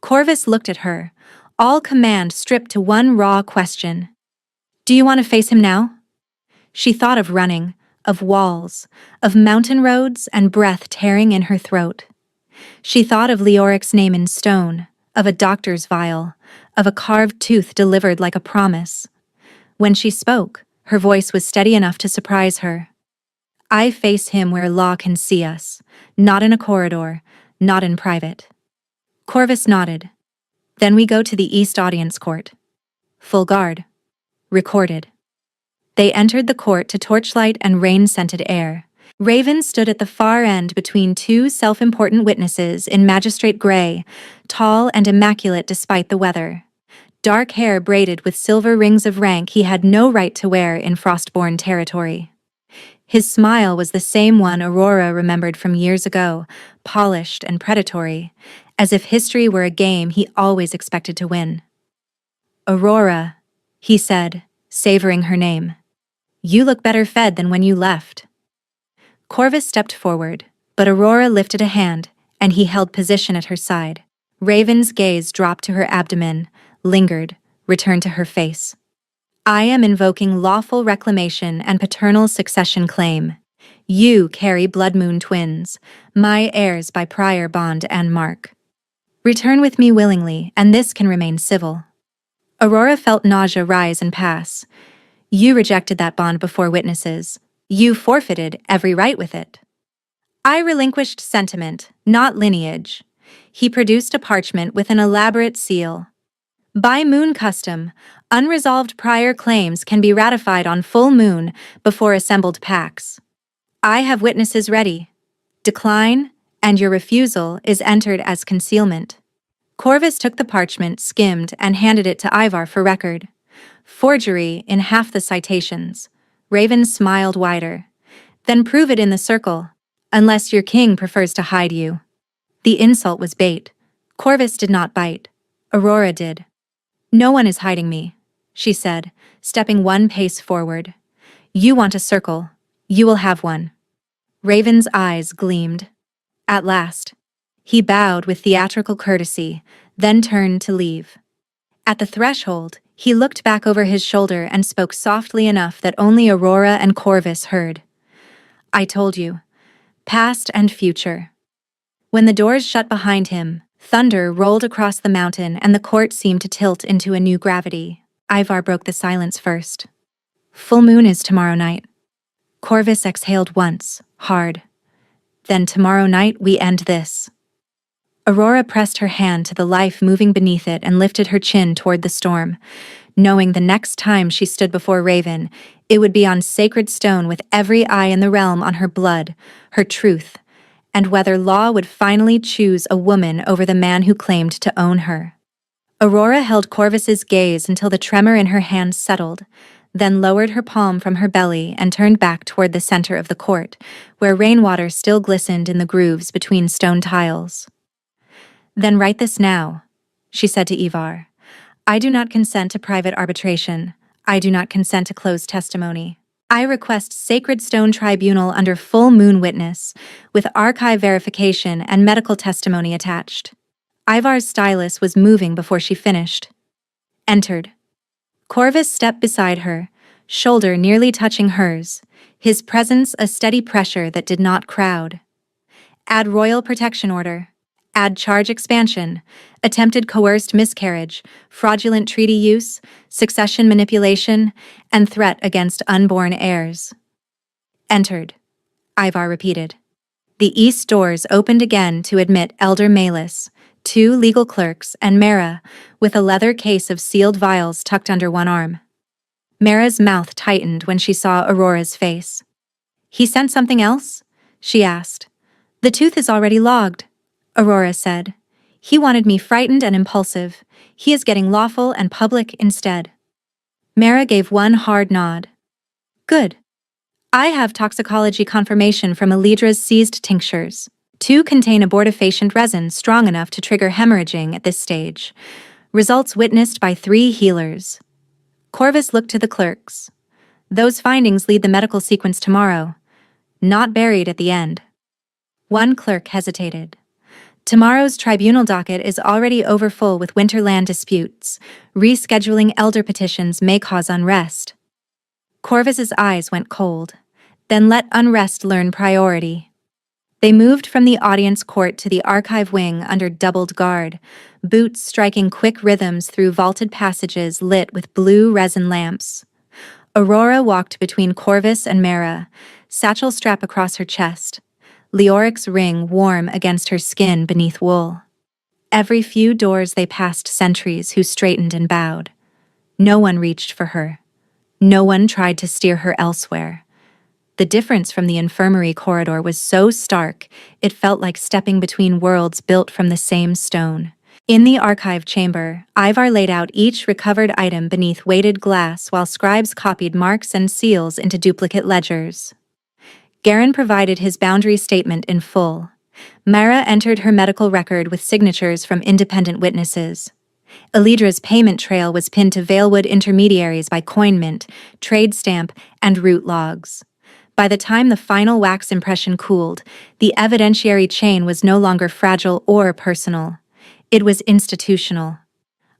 Corvus looked at her, all command stripped to one raw question. "Do you want to face him now?" She thought of running, of walls, of mountain roads and breath tearing in her throat. She thought of Leoric's name in stone, of a doctor's vial, of a carved tooth delivered like a promise. When she spoke, her voice was steady enough to surprise her. "I face him where law can see us, not in a corridor, not in private." Corvus nodded. "Then we go to the East Audience Court." Full guard. Recorded. They entered the court to torchlight and rain-scented air. Raven stood at the far end between 2 self-important witnesses in magistrate gray, tall and immaculate despite the weather. Dark hair braided with silver rings of rank he had no right to wear in Frostborn territory. His smile was the same one Aurora remembered from years ago, polished and predatory, as if history were a game he always expected to win. "Aurora," he said, savoring her name. "You look better fed than when you left." Corvus stepped forward, but Aurora lifted a hand, and he held position at her side. Raven's gaze dropped to her abdomen, lingered, returned to her face. "I am invoking lawful reclamation and paternal succession claim. You carry Blood Moon twins, my heirs by prior bond and mark. Return with me willingly, and this can remain civil." Aurora felt nausea rise and pass. "You rejected that bond before witnesses. You forfeited every right with it." "I relinquished sentiment, not lineage." He produced a parchment with an elaborate seal. "By moon custom, unresolved prior claims can be ratified on full moon before assembled pacts. I have witnesses ready. Decline, and your refusal is entered as concealment." Corvus took the parchment, skimmed, and handed it to Ivar for record. "Forgery in half the citations." Raven smiled wider. "Then prove it in the circle, unless your king prefers to hide you." The insult was bait. Corvus did not bite. Aurora did. "No one is hiding me," she said, stepping 1 pace forward. "You want a circle. You will have one." Raven's eyes gleamed. At last. He bowed with theatrical courtesy, then turned to leave. At the threshold, he looked back over his shoulder and spoke softly enough that only Aurora and Corvus heard. I told you. Past and future. When the doors shut behind him, thunder rolled across the mountain and the court seemed to tilt into a new gravity. Ivar broke the silence first. Full moon is tomorrow night. Corvus exhaled once, hard. Then tomorrow night we end this. Aurora pressed her hand to the life moving beneath it and lifted her chin toward the storm, knowing the next time she stood before Raven, it would be on sacred stone with every eye in the realm on her blood, her truth, and whether law would finally choose a woman over the man who claimed to own her. Aurora held Corvus's gaze until the tremor in her hand settled, then lowered her palm from her belly and turned back toward the center of the court, where rainwater still glistened in the grooves between stone tiles. Then write this now, she said to Ivar. I do not consent to private arbitration. I do not consent to closed testimony. I request Sacred Stone Tribunal under full moon witness, with archive verification and medical testimony attached. Ivar's stylus was moving before she finished. Entered. Corvus stepped beside her, shoulder nearly touching hers, his presence a steady pressure that did not crowd. Add royal protection order. Add charge expansion, attempted coerced miscarriage, fraudulent treaty use, succession manipulation, and threat against unborn heirs. Entered. Ivar repeated. The east doors opened again to admit Elder Malus, 2 legal clerks, and Mara, with a leather case of sealed vials tucked under one arm. Mara's mouth tightened when she saw Aurora's face. He sent something else? She asked. The tooth is already logged, Aurora said. He wanted me frightened and impulsive. He is getting lawful and public instead. Mara gave one hard nod. Good. I have toxicology confirmation from Elidra's seized tinctures. 2 contain abortifacient resin strong enough to trigger hemorrhaging at this stage. Results witnessed by 3 healers. Corvus looked to the clerks. Those findings lead the medical sequence tomorrow. Not buried at the end. One clerk hesitated. Tomorrow's tribunal docket is already overfull with winterland disputes. Rescheduling elder petitions may cause unrest. Corvus's eyes went cold. Then let unrest learn priority. They moved from the audience court to the archive wing under doubled guard, boots striking quick rhythms through vaulted passages lit with blue resin lamps. Aurora walked between Corvus and Mara, satchel strap across her chest, Leoric's ring warm against her skin beneath wool. Every few doors they passed sentries who straightened and bowed. No one reached for her. No one tried to steer her elsewhere. The difference from the infirmary corridor was so stark, it felt like stepping between worlds built from the same stone. In the archive chamber, Ivar laid out each recovered item beneath weighted glass while scribes copied marks and seals into duplicate ledgers. Garen provided his boundary statement in full. Mara entered her medical record with signatures from independent witnesses. Elidra's payment trail was pinned to Valewood intermediaries by coin mint, trade stamp, and route logs. By the time the final wax impression cooled, the evidentiary chain was no longer fragile or personal. It was institutional.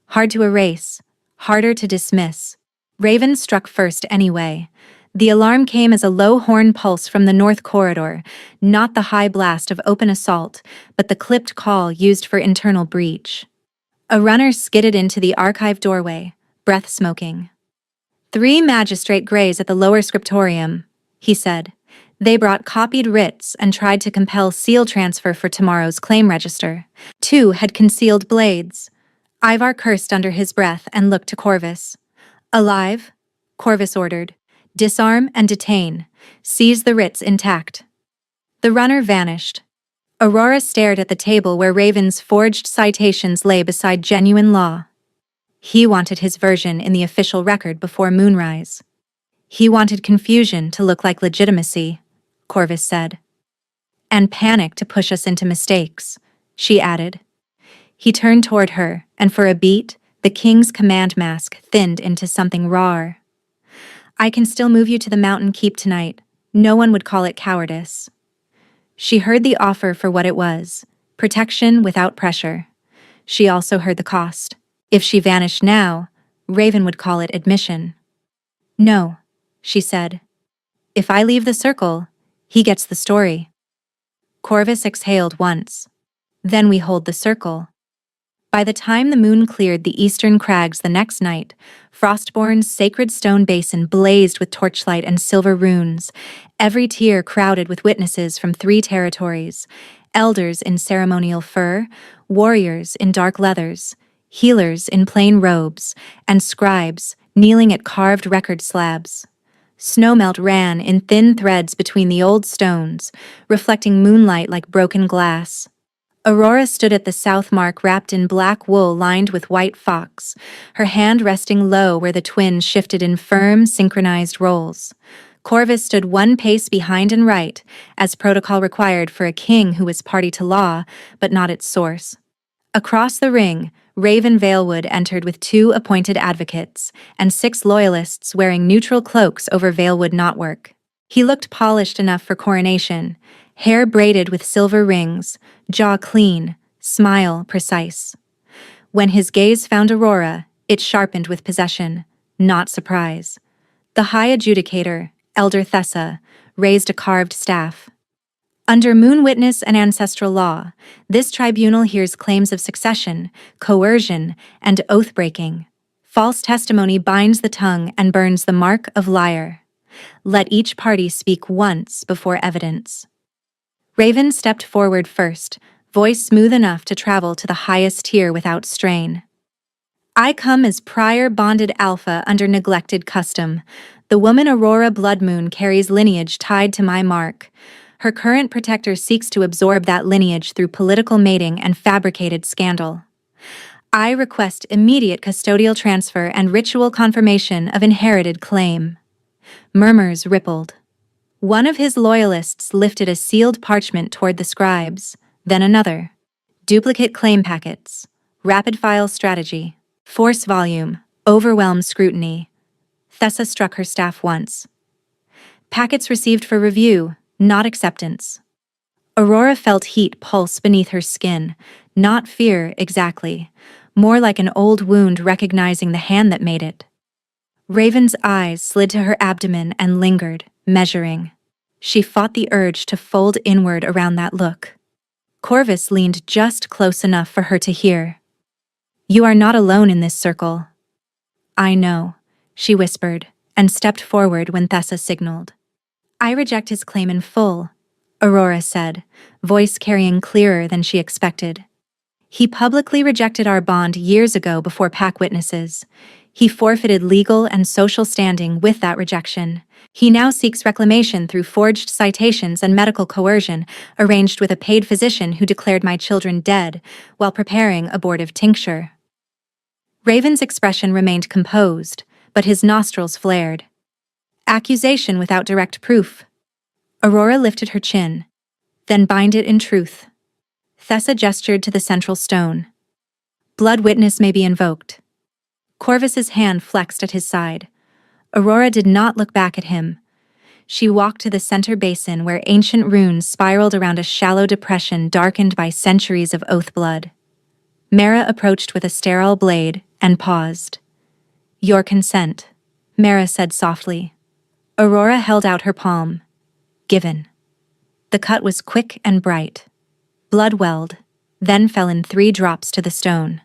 Hard to erase, harder to dismiss. Raven struck first anyway. The alarm came as a low horn pulse from the north corridor, not the high blast of open assault, but the clipped call used for internal breach. A runner skidded into the archive doorway, breath smoking. 3 magistrate greys at the lower scriptorium, he said. They brought copied writs and tried to compel seal transfer for tomorrow's claim register. 2 had concealed blades. Ivar cursed under his breath and looked to Corvus. Alive? Corvus ordered. Disarm and detain. Seize the writs intact. The runner vanished. Aurora stared at the table where Raven's forged citations lay beside genuine law. He wanted his version in the official record before moonrise. He wanted confusion to look like legitimacy, Corvus said. And panic to push us into mistakes, she added. He turned toward her, and for a beat, the king's command mask thinned into something raw. I can still move you to the mountain keep tonight. No one would call it cowardice. She heard the offer for what it was, protection without pressure. She also heard the cost. If she vanished now, Raven would call it admission. No, she said. If I leave the circle, he gets the story. Corvus exhaled once. Then we hold the circle. By the time the moon cleared the eastern crags the next night, Frostborn's sacred stone basin blazed with torchlight and silver runes, every tier crowded with witnesses from 3 territories, elders in ceremonial fur, warriors in dark leathers, healers in plain robes, and scribes kneeling at carved record slabs. Snowmelt ran in thin threads between the old stones, reflecting moonlight like broken glass. Aurora stood at the south mark wrapped in black wool lined with white fox, her hand resting low where the twins shifted in firm, synchronized rolls. Corvus stood 1 pace behind and right, as protocol required for a king who was party to law, but not its source. Across the ring, Raven Valewood entered with 2 appointed advocates, and 6 loyalists wearing neutral cloaks over Valewood knotwork. He looked polished enough for coronation, hair braided with silver rings, jaw clean, smile precise. When his gaze found Aurora, it sharpened with possession, not surprise. The High Adjudicator, Elder Thessa, raised a carved staff. Under Moon Witness and Ancestral Law, this tribunal hears claims of succession, coercion, and oath-breaking. False testimony binds the tongue and burns the mark of liar. Let each party speak once before evidence. Raven stepped forward first, voice smooth enough to travel to the highest tier without strain. I come as prior bonded alpha under neglected custom. The woman Aurora Bloodmoon carries lineage tied to my mark. Her current protector seeks to absorb that lineage through political mating and fabricated scandal. I request immediate custodial transfer and ritual confirmation of inherited claim. Murmurs rippled. One of his loyalists lifted a sealed parchment toward the scribes, then another. Duplicate claim packets. Rapid-file strategy. Force volume. Overwhelm scrutiny. Thessa struck her staff once. Packets received for review, not acceptance. Aurora felt heat pulse beneath her skin, not fear exactly, more like an old wound recognizing the hand that made it. Raven's eyes slid to her abdomen and lingered, measuring. She fought the urge to fold inward around that look. Corvus leaned just close enough for her to hear. You are not alone in this circle. I know, she whispered, and stepped forward when Thessa signaled. I reject his claim in full, Aurora said, voice carrying clearer than she expected. He publicly rejected our bond years ago before pack witnesses. He forfeited legal and social standing with that rejection. He now seeks reclamation through forged citations and medical coercion, arranged with a paid physician who declared my children dead while preparing abortive tincture. Raven's expression remained composed, but his nostrils flared. Accusation without direct proof. Aurora lifted her chin, then bind it in truth. Thessa gestured to the central stone. Blood witness may be invoked. Corvus's hand flexed at his side. Aurora did not look back at him. She walked to the center basin where ancient runes spiraled around a shallow depression darkened by centuries of oath blood. Mara approached with a sterile blade and paused. Your consent, Mara said softly. Aurora held out her palm. Given. The cut was quick and bright. Blood welled, then fell in 3 drops to the stone.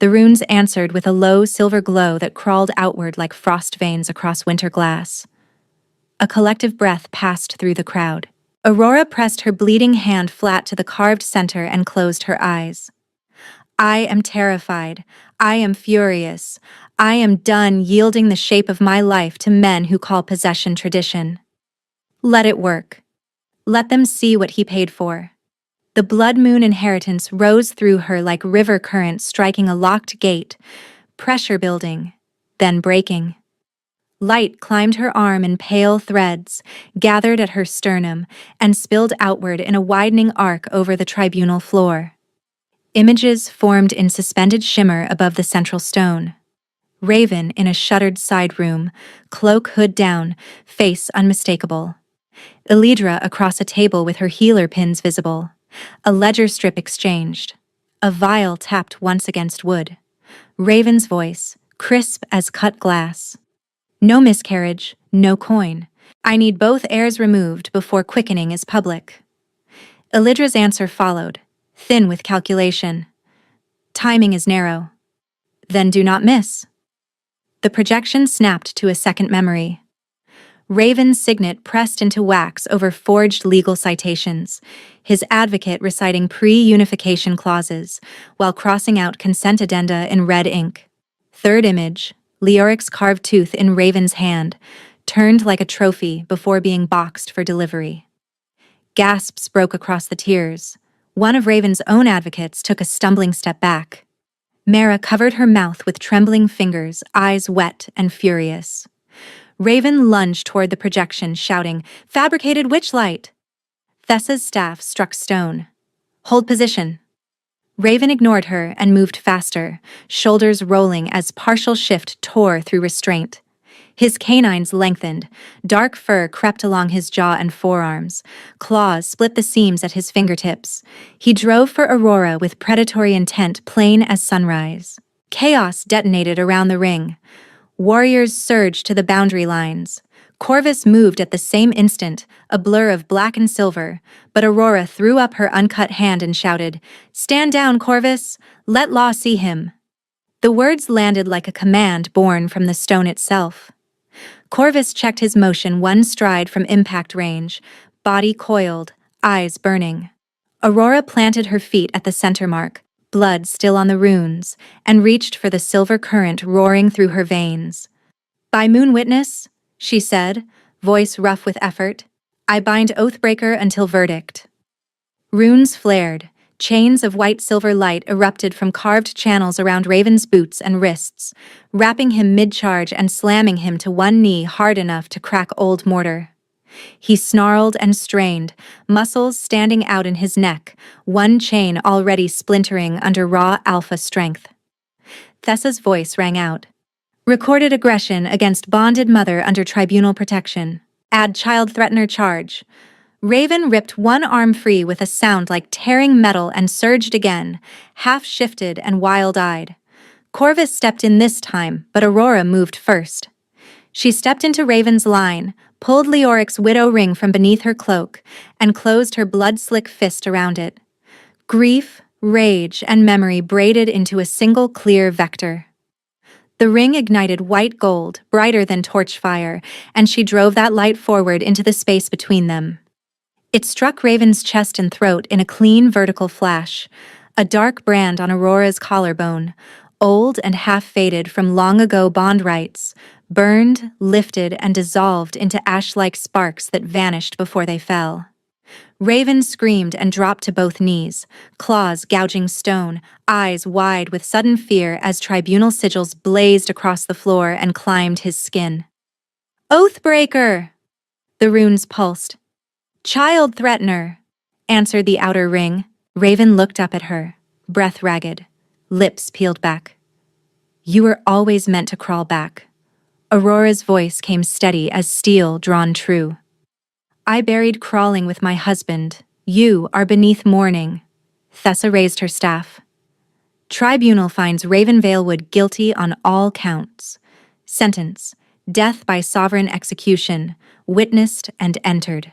The runes answered with a low silver glow that crawled outward like frost veins across winter glass. A collective breath passed through the crowd. Aurora pressed her bleeding hand flat to the carved center and closed her eyes. I am terrified. I am furious. I am done yielding the shape of my life to men who call possession tradition. Let it work. Let them see what he paid for. The blood moon inheritance rose through her like river currents striking a locked gate, pressure building, then breaking. Light climbed her arm in pale threads, gathered at her sternum, and spilled outward in a widening arc over the tribunal floor. Images formed in suspended shimmer above the central stone. Raven in a shuttered side room, cloak hood down, face unmistakable. Elidra across a table with her healer pins visible. A ledger strip exchanged. A vial tapped once against wood. Raven's voice, crisp as cut glass. No miscarriage, no coin. I need both heirs removed before quickening is public. Elidra's answer followed, thin with calculation. Timing is narrow. Then do not miss. The projection snapped to a second memory. Raven's signet pressed into wax over forged legal citations, his advocate reciting pre-unification clauses, while crossing out consent addenda in red ink. Third image, Leoric's carved tooth in Raven's hand, turned like a trophy before being boxed for delivery. Gasps broke across the tiers. One of Raven's own advocates took a stumbling step back. Mara covered her mouth with trembling fingers, eyes wet and furious. Raven lunged toward the projection, shouting, "Fabricated witchlight!" Thessa's staff struck stone. "Hold position." Raven ignored her and moved faster, shoulders rolling as partial shift tore through restraint. His canines lengthened, dark fur crept along his jaw and forearms, claws split the seams at his fingertips. He drove for Aurora with predatory intent plain as sunrise. Chaos detonated around the ring. Warriors surged to the boundary lines. Corvus moved at the same instant, a blur of black and silver, but Aurora threw up her uncut hand and shouted, "Stand down, Corvus! Let law see him!" The words landed like a command born from the stone itself. Corvus checked his motion one stride from impact range, body coiled, eyes burning. Aurora planted her feet at the center mark, blood still on the runes, and reached for the silver current roaring through her veins. "By moon witness," she said, voice rough with effort, "I bind Oathbreaker until verdict." Runes flared. Chains of white-silver light erupted from carved channels around Raven's boots and wrists, wrapping him mid-charge and slamming him to one knee hard enough to crack old mortar. He snarled and strained, muscles standing out in his neck, one chain already splintering under raw alpha strength. Thessa's voice rang out. "Recorded aggression against bonded mother under tribunal protection. Add child threatener charge." Raven ripped one arm free with a sound like tearing metal and surged again, half-shifted and wild-eyed. Corvus stepped in this time, but Aurora moved first. She stepped into Raven's line, pulled Leoric's widow ring from beneath her cloak, and closed her blood-slick fist around it. Grief, rage, and memory braided into a single clear vector. The ring ignited white gold, brighter than torch fire, and she drove that light forward into the space between them. It struck Raven's chest and throat in a clean vertical flash, a dark brand on Aurora's collarbone, old and half-faded from long-ago bond rights, burned, lifted, and dissolved into ash-like sparks that vanished before they fell. Raven screamed and dropped to both knees, claws gouging stone, eyes wide with sudden fear as tribunal sigils blazed across the floor and climbed his skin. "Oathbreaker!" The runes pulsed. "Child threatener," answered the outer ring. Raven looked up at her, breath ragged, lips peeled back. "You were always meant to crawl back." Aurora's voice came steady as steel drawn true. "I buried crawling with my husband. You are beneath mourning." Thessa raised her staff. Tribunal finds Raven Valewood guilty on all counts. Sentence: death by sovereign execution, witnessed and entered.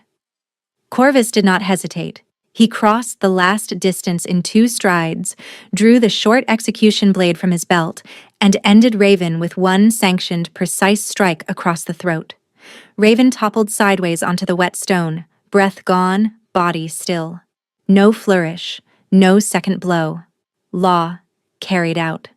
Corvus did not hesitate. He crossed the last distance in 2 strides, drew the short execution blade from his belt, and ended Raven with one sanctioned, precise strike across the throat. Raven toppled sideways onto the wet stone, breath gone, body still. No flourish, no second blow. Law carried out.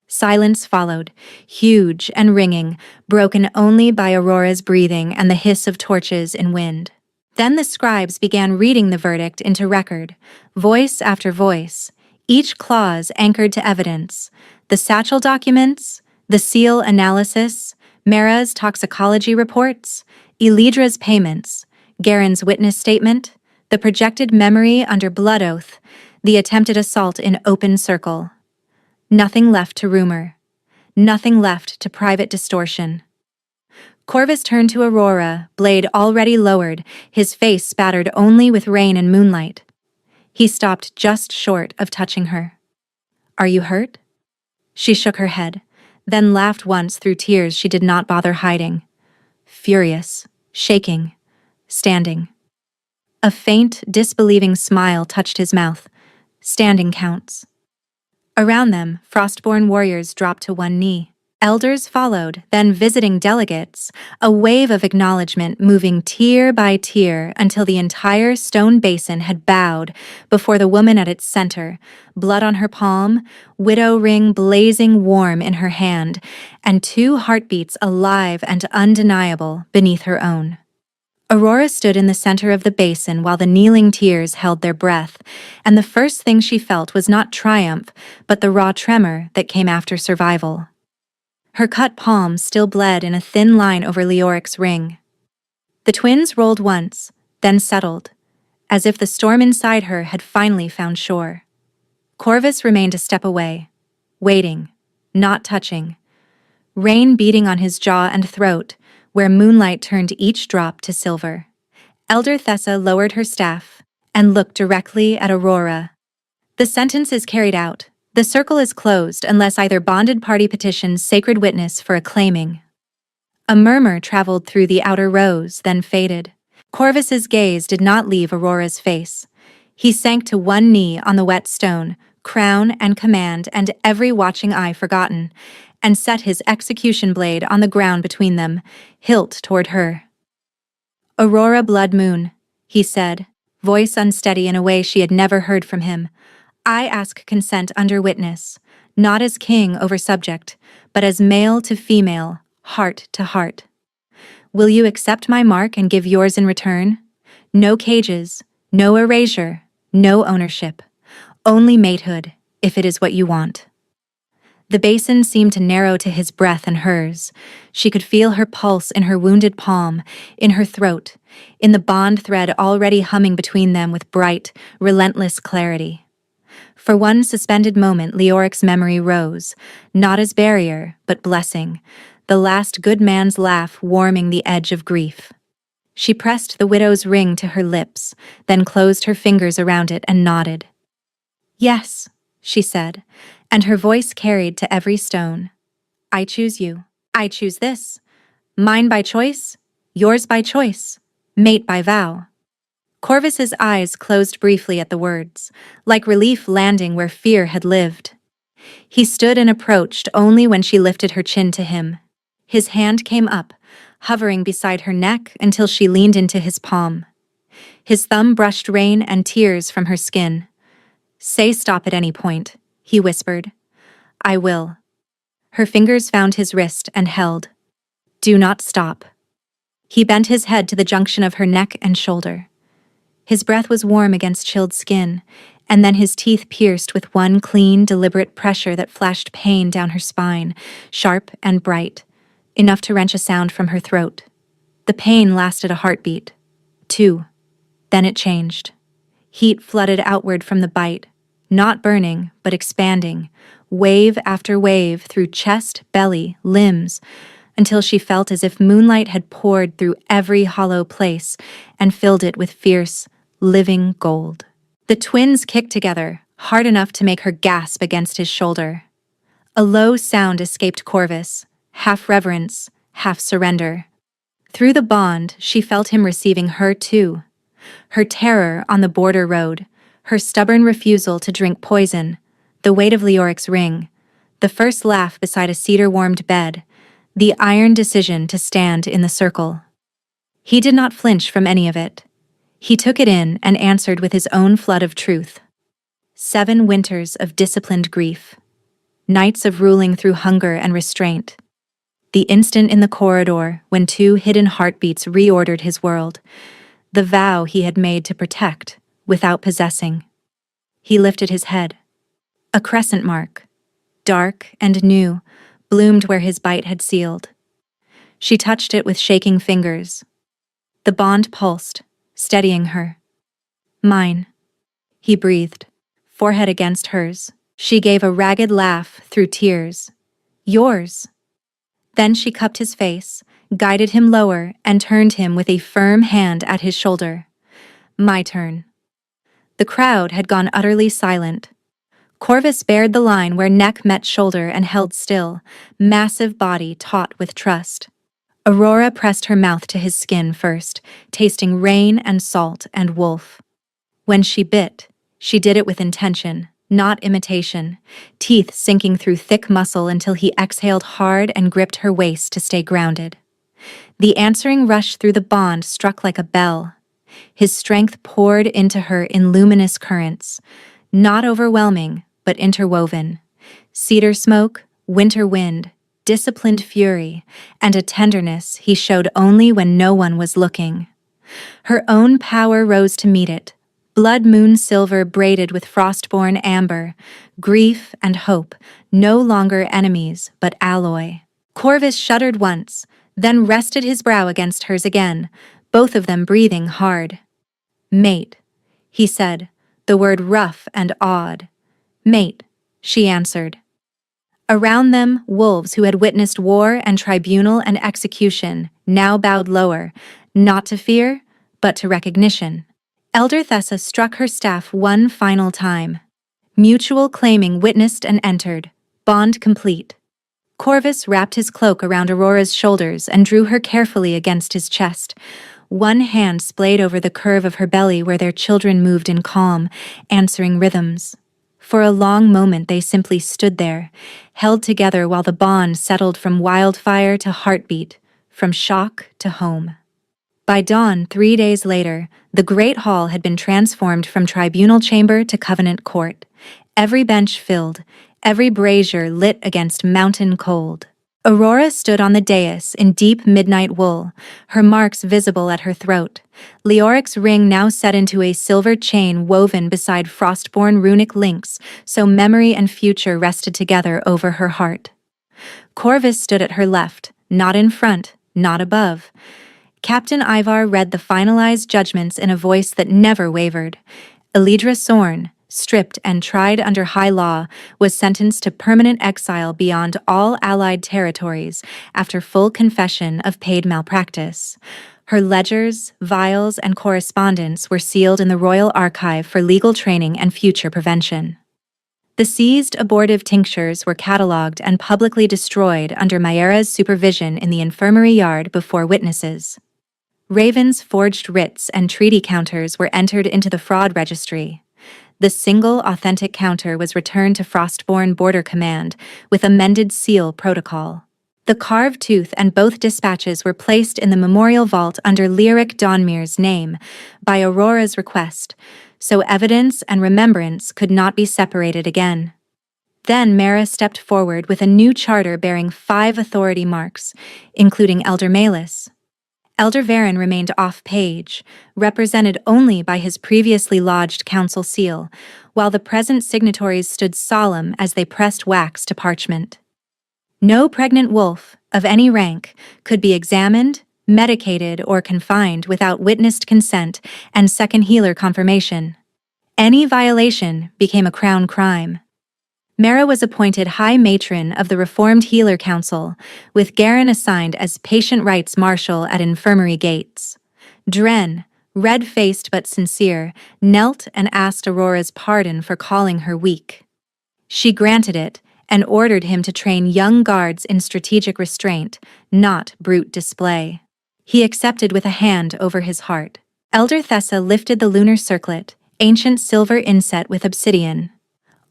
Silence followed, huge and ringing, broken only by Aurora's breathing and the hiss of torches in wind. Then the scribes began reading the verdict into record, voice after voice, each clause anchored to evidence. The satchel documents, the seal analysis, Mara's toxicology reports, Elidra's payments, Garen's witness statement, the projected memory under blood oath, the attempted assault in open circle. Nothing left to rumor. Nothing left to private distortion. Corvus turned to Aurora, blade already lowered, his face spattered only with rain and moonlight. He stopped just short of touching her. "Are you hurt?" She shook her head, then laughed once through tears she did not bother hiding. Furious, shaking, standing. A faint, disbelieving smile touched his mouth. Standing counts. Around them, Frostborn warriors dropped to one knee. Elders followed, then visiting delegates, a wave of acknowledgement moving tier by tier until the entire stone basin had bowed before the woman at its center, blood on her palm, widow ring blazing warm in her hand, and 2 heartbeats alive and undeniable beneath her own. Aurora stood in the center of the basin while the kneeling tears held their breath, and the first thing she felt was not triumph, but the raw tremor that came after survival. Her cut palm still bled in a thin line over Leoric's ring. The twins rolled once, then settled, as if the storm inside her had finally found shore. Corvus remained a step away, waiting, not touching. Rain beating on his jaw and throat, where moonlight turned each drop to silver. Elder Thessa lowered her staff and looked directly at Aurora. "The sentence is carried out. The circle is closed unless either bonded party petitions sacred witness for a claiming." A murmur traveled through the outer rows, then faded. Corvus's gaze did not leave Aurora's face. He sank to one knee on the wet stone, crown and command and every watching eye forgotten, and set his execution blade on the ground between them, hilt toward her. "Aurora Blood Moon," he said, voice unsteady in a way she had never heard from him. "I ask consent under witness, not as king over subject, but as male to female, heart to heart. Will you accept my mark and give yours in return? No cages, no erasure, no ownership. Only matehood, if it is what you want." The basin seemed to narrow to his breath and hers. She could feel her pulse in her wounded palm, in her throat, in the bond thread already humming between them with bright, relentless clarity. For one suspended moment, Leoric's memory rose, not as barrier, but blessing, the last good man's laugh warming the edge of grief. She pressed the widow's ring to her lips, then closed her fingers around it and nodded. "Yes," she said, and her voice carried to every stone. "I choose you. I choose this. Mine by choice, yours by choice, mate by vow." Corvus's eyes closed briefly at the words, like relief landing where fear had lived. He stood and approached only when she lifted her chin to him. His hand came up, hovering beside her neck until she leaned into his palm. His thumb brushed rain and tears from her skin. "Say stop at any point," he whispered. "I will." Her fingers found his wrist and held. "Do not stop." He bent his head to the junction of her neck and shoulder. His breath was warm against chilled skin, and then his teeth pierced with one clean, deliberate pressure that flashed pain down her spine, sharp and bright, enough to wrench a sound from her throat. The pain lasted a heartbeat. 2. Then it changed. Heat flooded outward from the bite, not burning, but expanding, wave after wave through chest, belly, limbs, until she felt as if moonlight had poured through every hollow place and filled it with fierce, living gold. The twins kicked together, hard enough to make her gasp against his shoulder. A low sound escaped Corvus, half reverence, half surrender. Through the bond, she felt him receiving her too. Her terror on the border road, her stubborn refusal to drink poison, the weight of Leoric's ring, the first laugh beside a cedar-warmed bed, the iron decision to stand in the circle. He did not flinch from any of it. He took it in and answered with his own flood of truth. 7 winters of disciplined grief. Nights of ruling through hunger and restraint. The instant in the corridor when 2 hidden heartbeats reordered his world. The vow he had made to protect, without possessing. He lifted his head. A crescent mark, dark and new, bloomed where his bite had sealed. She touched it with shaking fingers. The bond pulsed, steadying her. "Mine," he breathed, forehead against hers. She gave a ragged laugh through tears. "Yours." Then she cupped his face, guided him lower, and turned him with a firm hand at his shoulder. My turn. The crowd had gone utterly silent. Corvus bared the line where neck met shoulder and held still, massive body taut with trust. Aurora pressed her mouth to his skin first, tasting rain and salt and wolf. When she bit, she did it with intention, not imitation, teeth sinking through thick muscle until he exhaled hard and gripped her waist to stay grounded. The answering rush through the bond struck like a bell. His strength poured into her in luminous currents, not overwhelming, but interwoven. Cedar smoke, winter wind, disciplined fury, and a tenderness he showed only when no one was looking. Her own power rose to meet it, blood moon silver braided with frostborn amber, grief and hope, no longer enemies but alloy. Corvus shuddered once, then rested his brow against hers again, both of them breathing hard. Mate, he said, the word rough and odd. Mate, she answered. Around them, wolves who had witnessed war and tribunal and execution now bowed lower, not to fear, but to recognition. Elder Thessa struck her staff one final time. Mutual claiming witnessed and entered, bond complete. Corvus wrapped his cloak around Aurora's shoulders and drew her carefully against his chest. One hand splayed over the curve of her belly where their children moved in calm, answering rhythms. For a long moment they simply stood there, held together while the bond settled from wildfire to heartbeat, from shock to home. By dawn 3 days later, the Great Hall had been transformed from tribunal chamber to covenant court, every bench filled, every brazier lit against mountain cold. Aurora stood on the dais in deep midnight wool, her marks visible at her throat, Leoric's ring now set into a silver chain woven beside frostborn runic links, so memory and future rested together over her heart. Corvus stood at her left, not in front, not above. Captain Ivar read the finalized judgments in a voice that never wavered. Elidra Sorn, stripped and tried under high law, was sentenced to permanent exile beyond all allied territories after full confession of paid malpractice. Her ledgers, vials, and correspondence were sealed in the Royal Archive for legal training and future prevention. The seized abortive tinctures were catalogued and publicly destroyed under Mayera's supervision in the infirmary yard before witnesses. Raven's forged writs and treaty counters were entered into the fraud registry. The single authentic counter was returned to Frostborn Border Command with amended seal protocol. The carved tooth and both dispatches were placed in the memorial vault under Lyric Donmir's name by Aurora's request, so evidence and remembrance could not be separated again. Then Mara stepped forward with a new charter bearing 5 authority marks, including Elder Malus. Elder Varen remained off-page, represented only by his previously lodged council seal, while the present signatories stood solemn as they pressed wax to parchment. No pregnant wolf, of any rank, could be examined, medicated, or confined without witnessed consent and second healer confirmation. Any violation became a crown crime. Mara was appointed High Matron of the Reformed Healer Council, with Garen assigned as Patient Rights Marshal at infirmary gates. Dren, red-faced but sincere, knelt and asked Aurora's pardon for calling her weak. She granted it and ordered him to train young guards in strategic restraint, not brute display. He accepted with a hand over his heart. Elder Thessa lifted the lunar circlet, ancient silver inset with obsidian.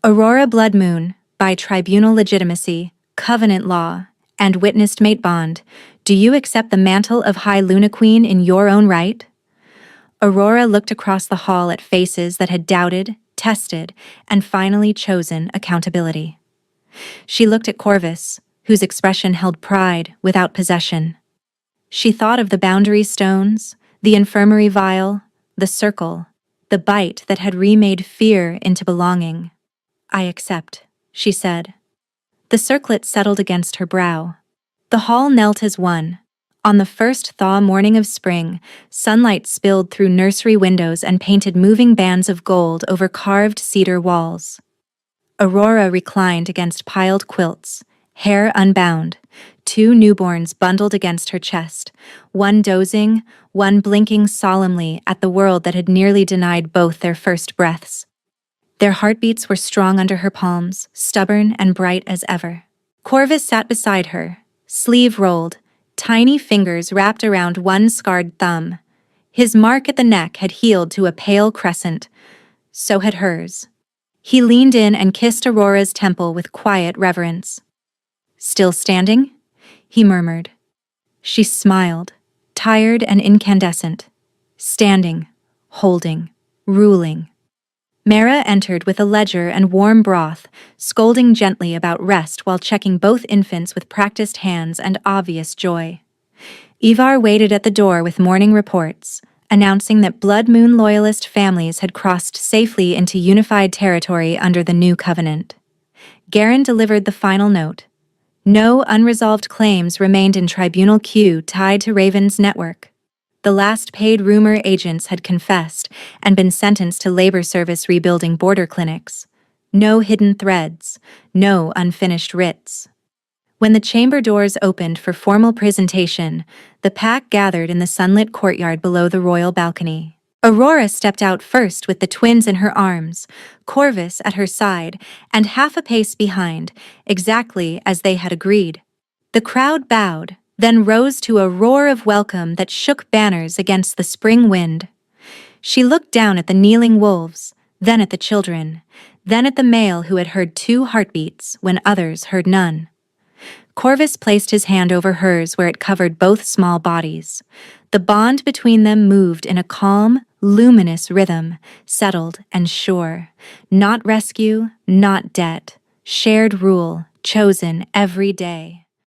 Aurora Bloodmoon, by tribunal legitimacy, covenant law, and witnessed mate bond, do you accept the mantle of High Luna Queen in your own right? Aurora looked across the hall at faces that had doubted, tested, and finally chosen accountability. She looked at Corvus, whose expression held pride without possession. She thought of the boundary stones, the infirmary vial, the circle, the bite that had remade fear into belonging. I accept, she said. The circlet settled against her brow. The hall knelt as one. On the first thaw morning of spring, sunlight spilled through nursery windows and painted moving bands of gold over carved cedar walls. Aurora reclined against piled quilts, hair unbound, two newborns bundled against her chest, one dozing, one blinking solemnly at the world that had nearly denied both their first breaths. Their heartbeats were strong under her palms, stubborn and bright as ever. Corvus sat beside her, sleeve rolled, tiny fingers wrapped around one scarred thumb. His mark at the neck had healed to a pale crescent. So had hers. He leaned in and kissed Aurora's temple with quiet reverence. "Still standing?" he murmured. She smiled, tired and incandescent. Standing, holding, ruling. Mara entered with a ledger and warm broth, scolding gently about rest while checking both infants with practiced hands and obvious joy. Ivar waited at the door with morning reports, announcing that Blood Moon Loyalist families had crossed safely into unified territory under the new covenant. Garen delivered the final note. No unresolved claims remained in tribunal queue tied to Raven's network. The last paid rumor agents had confessed and been sentenced to labor service rebuilding border clinics. No hidden threads, no unfinished writs. When the chamber doors opened for formal presentation, the pack gathered in the sunlit courtyard below the royal balcony. Aurora stepped out first with the twins in her arms, Corvus at her side, and half a pace behind, exactly as they had agreed. The crowd bowed, then rose to a roar of welcome that shook banners against the spring wind. She looked down at the kneeling wolves, then at the children, then at the male who had heard 2 heartbeats when others heard none. Corvus placed his hand over hers where it covered both small bodies. The bond between them moved in a calm, luminous rhythm, settled and sure. Not rescue, not debt. Shared rule, chosen every day.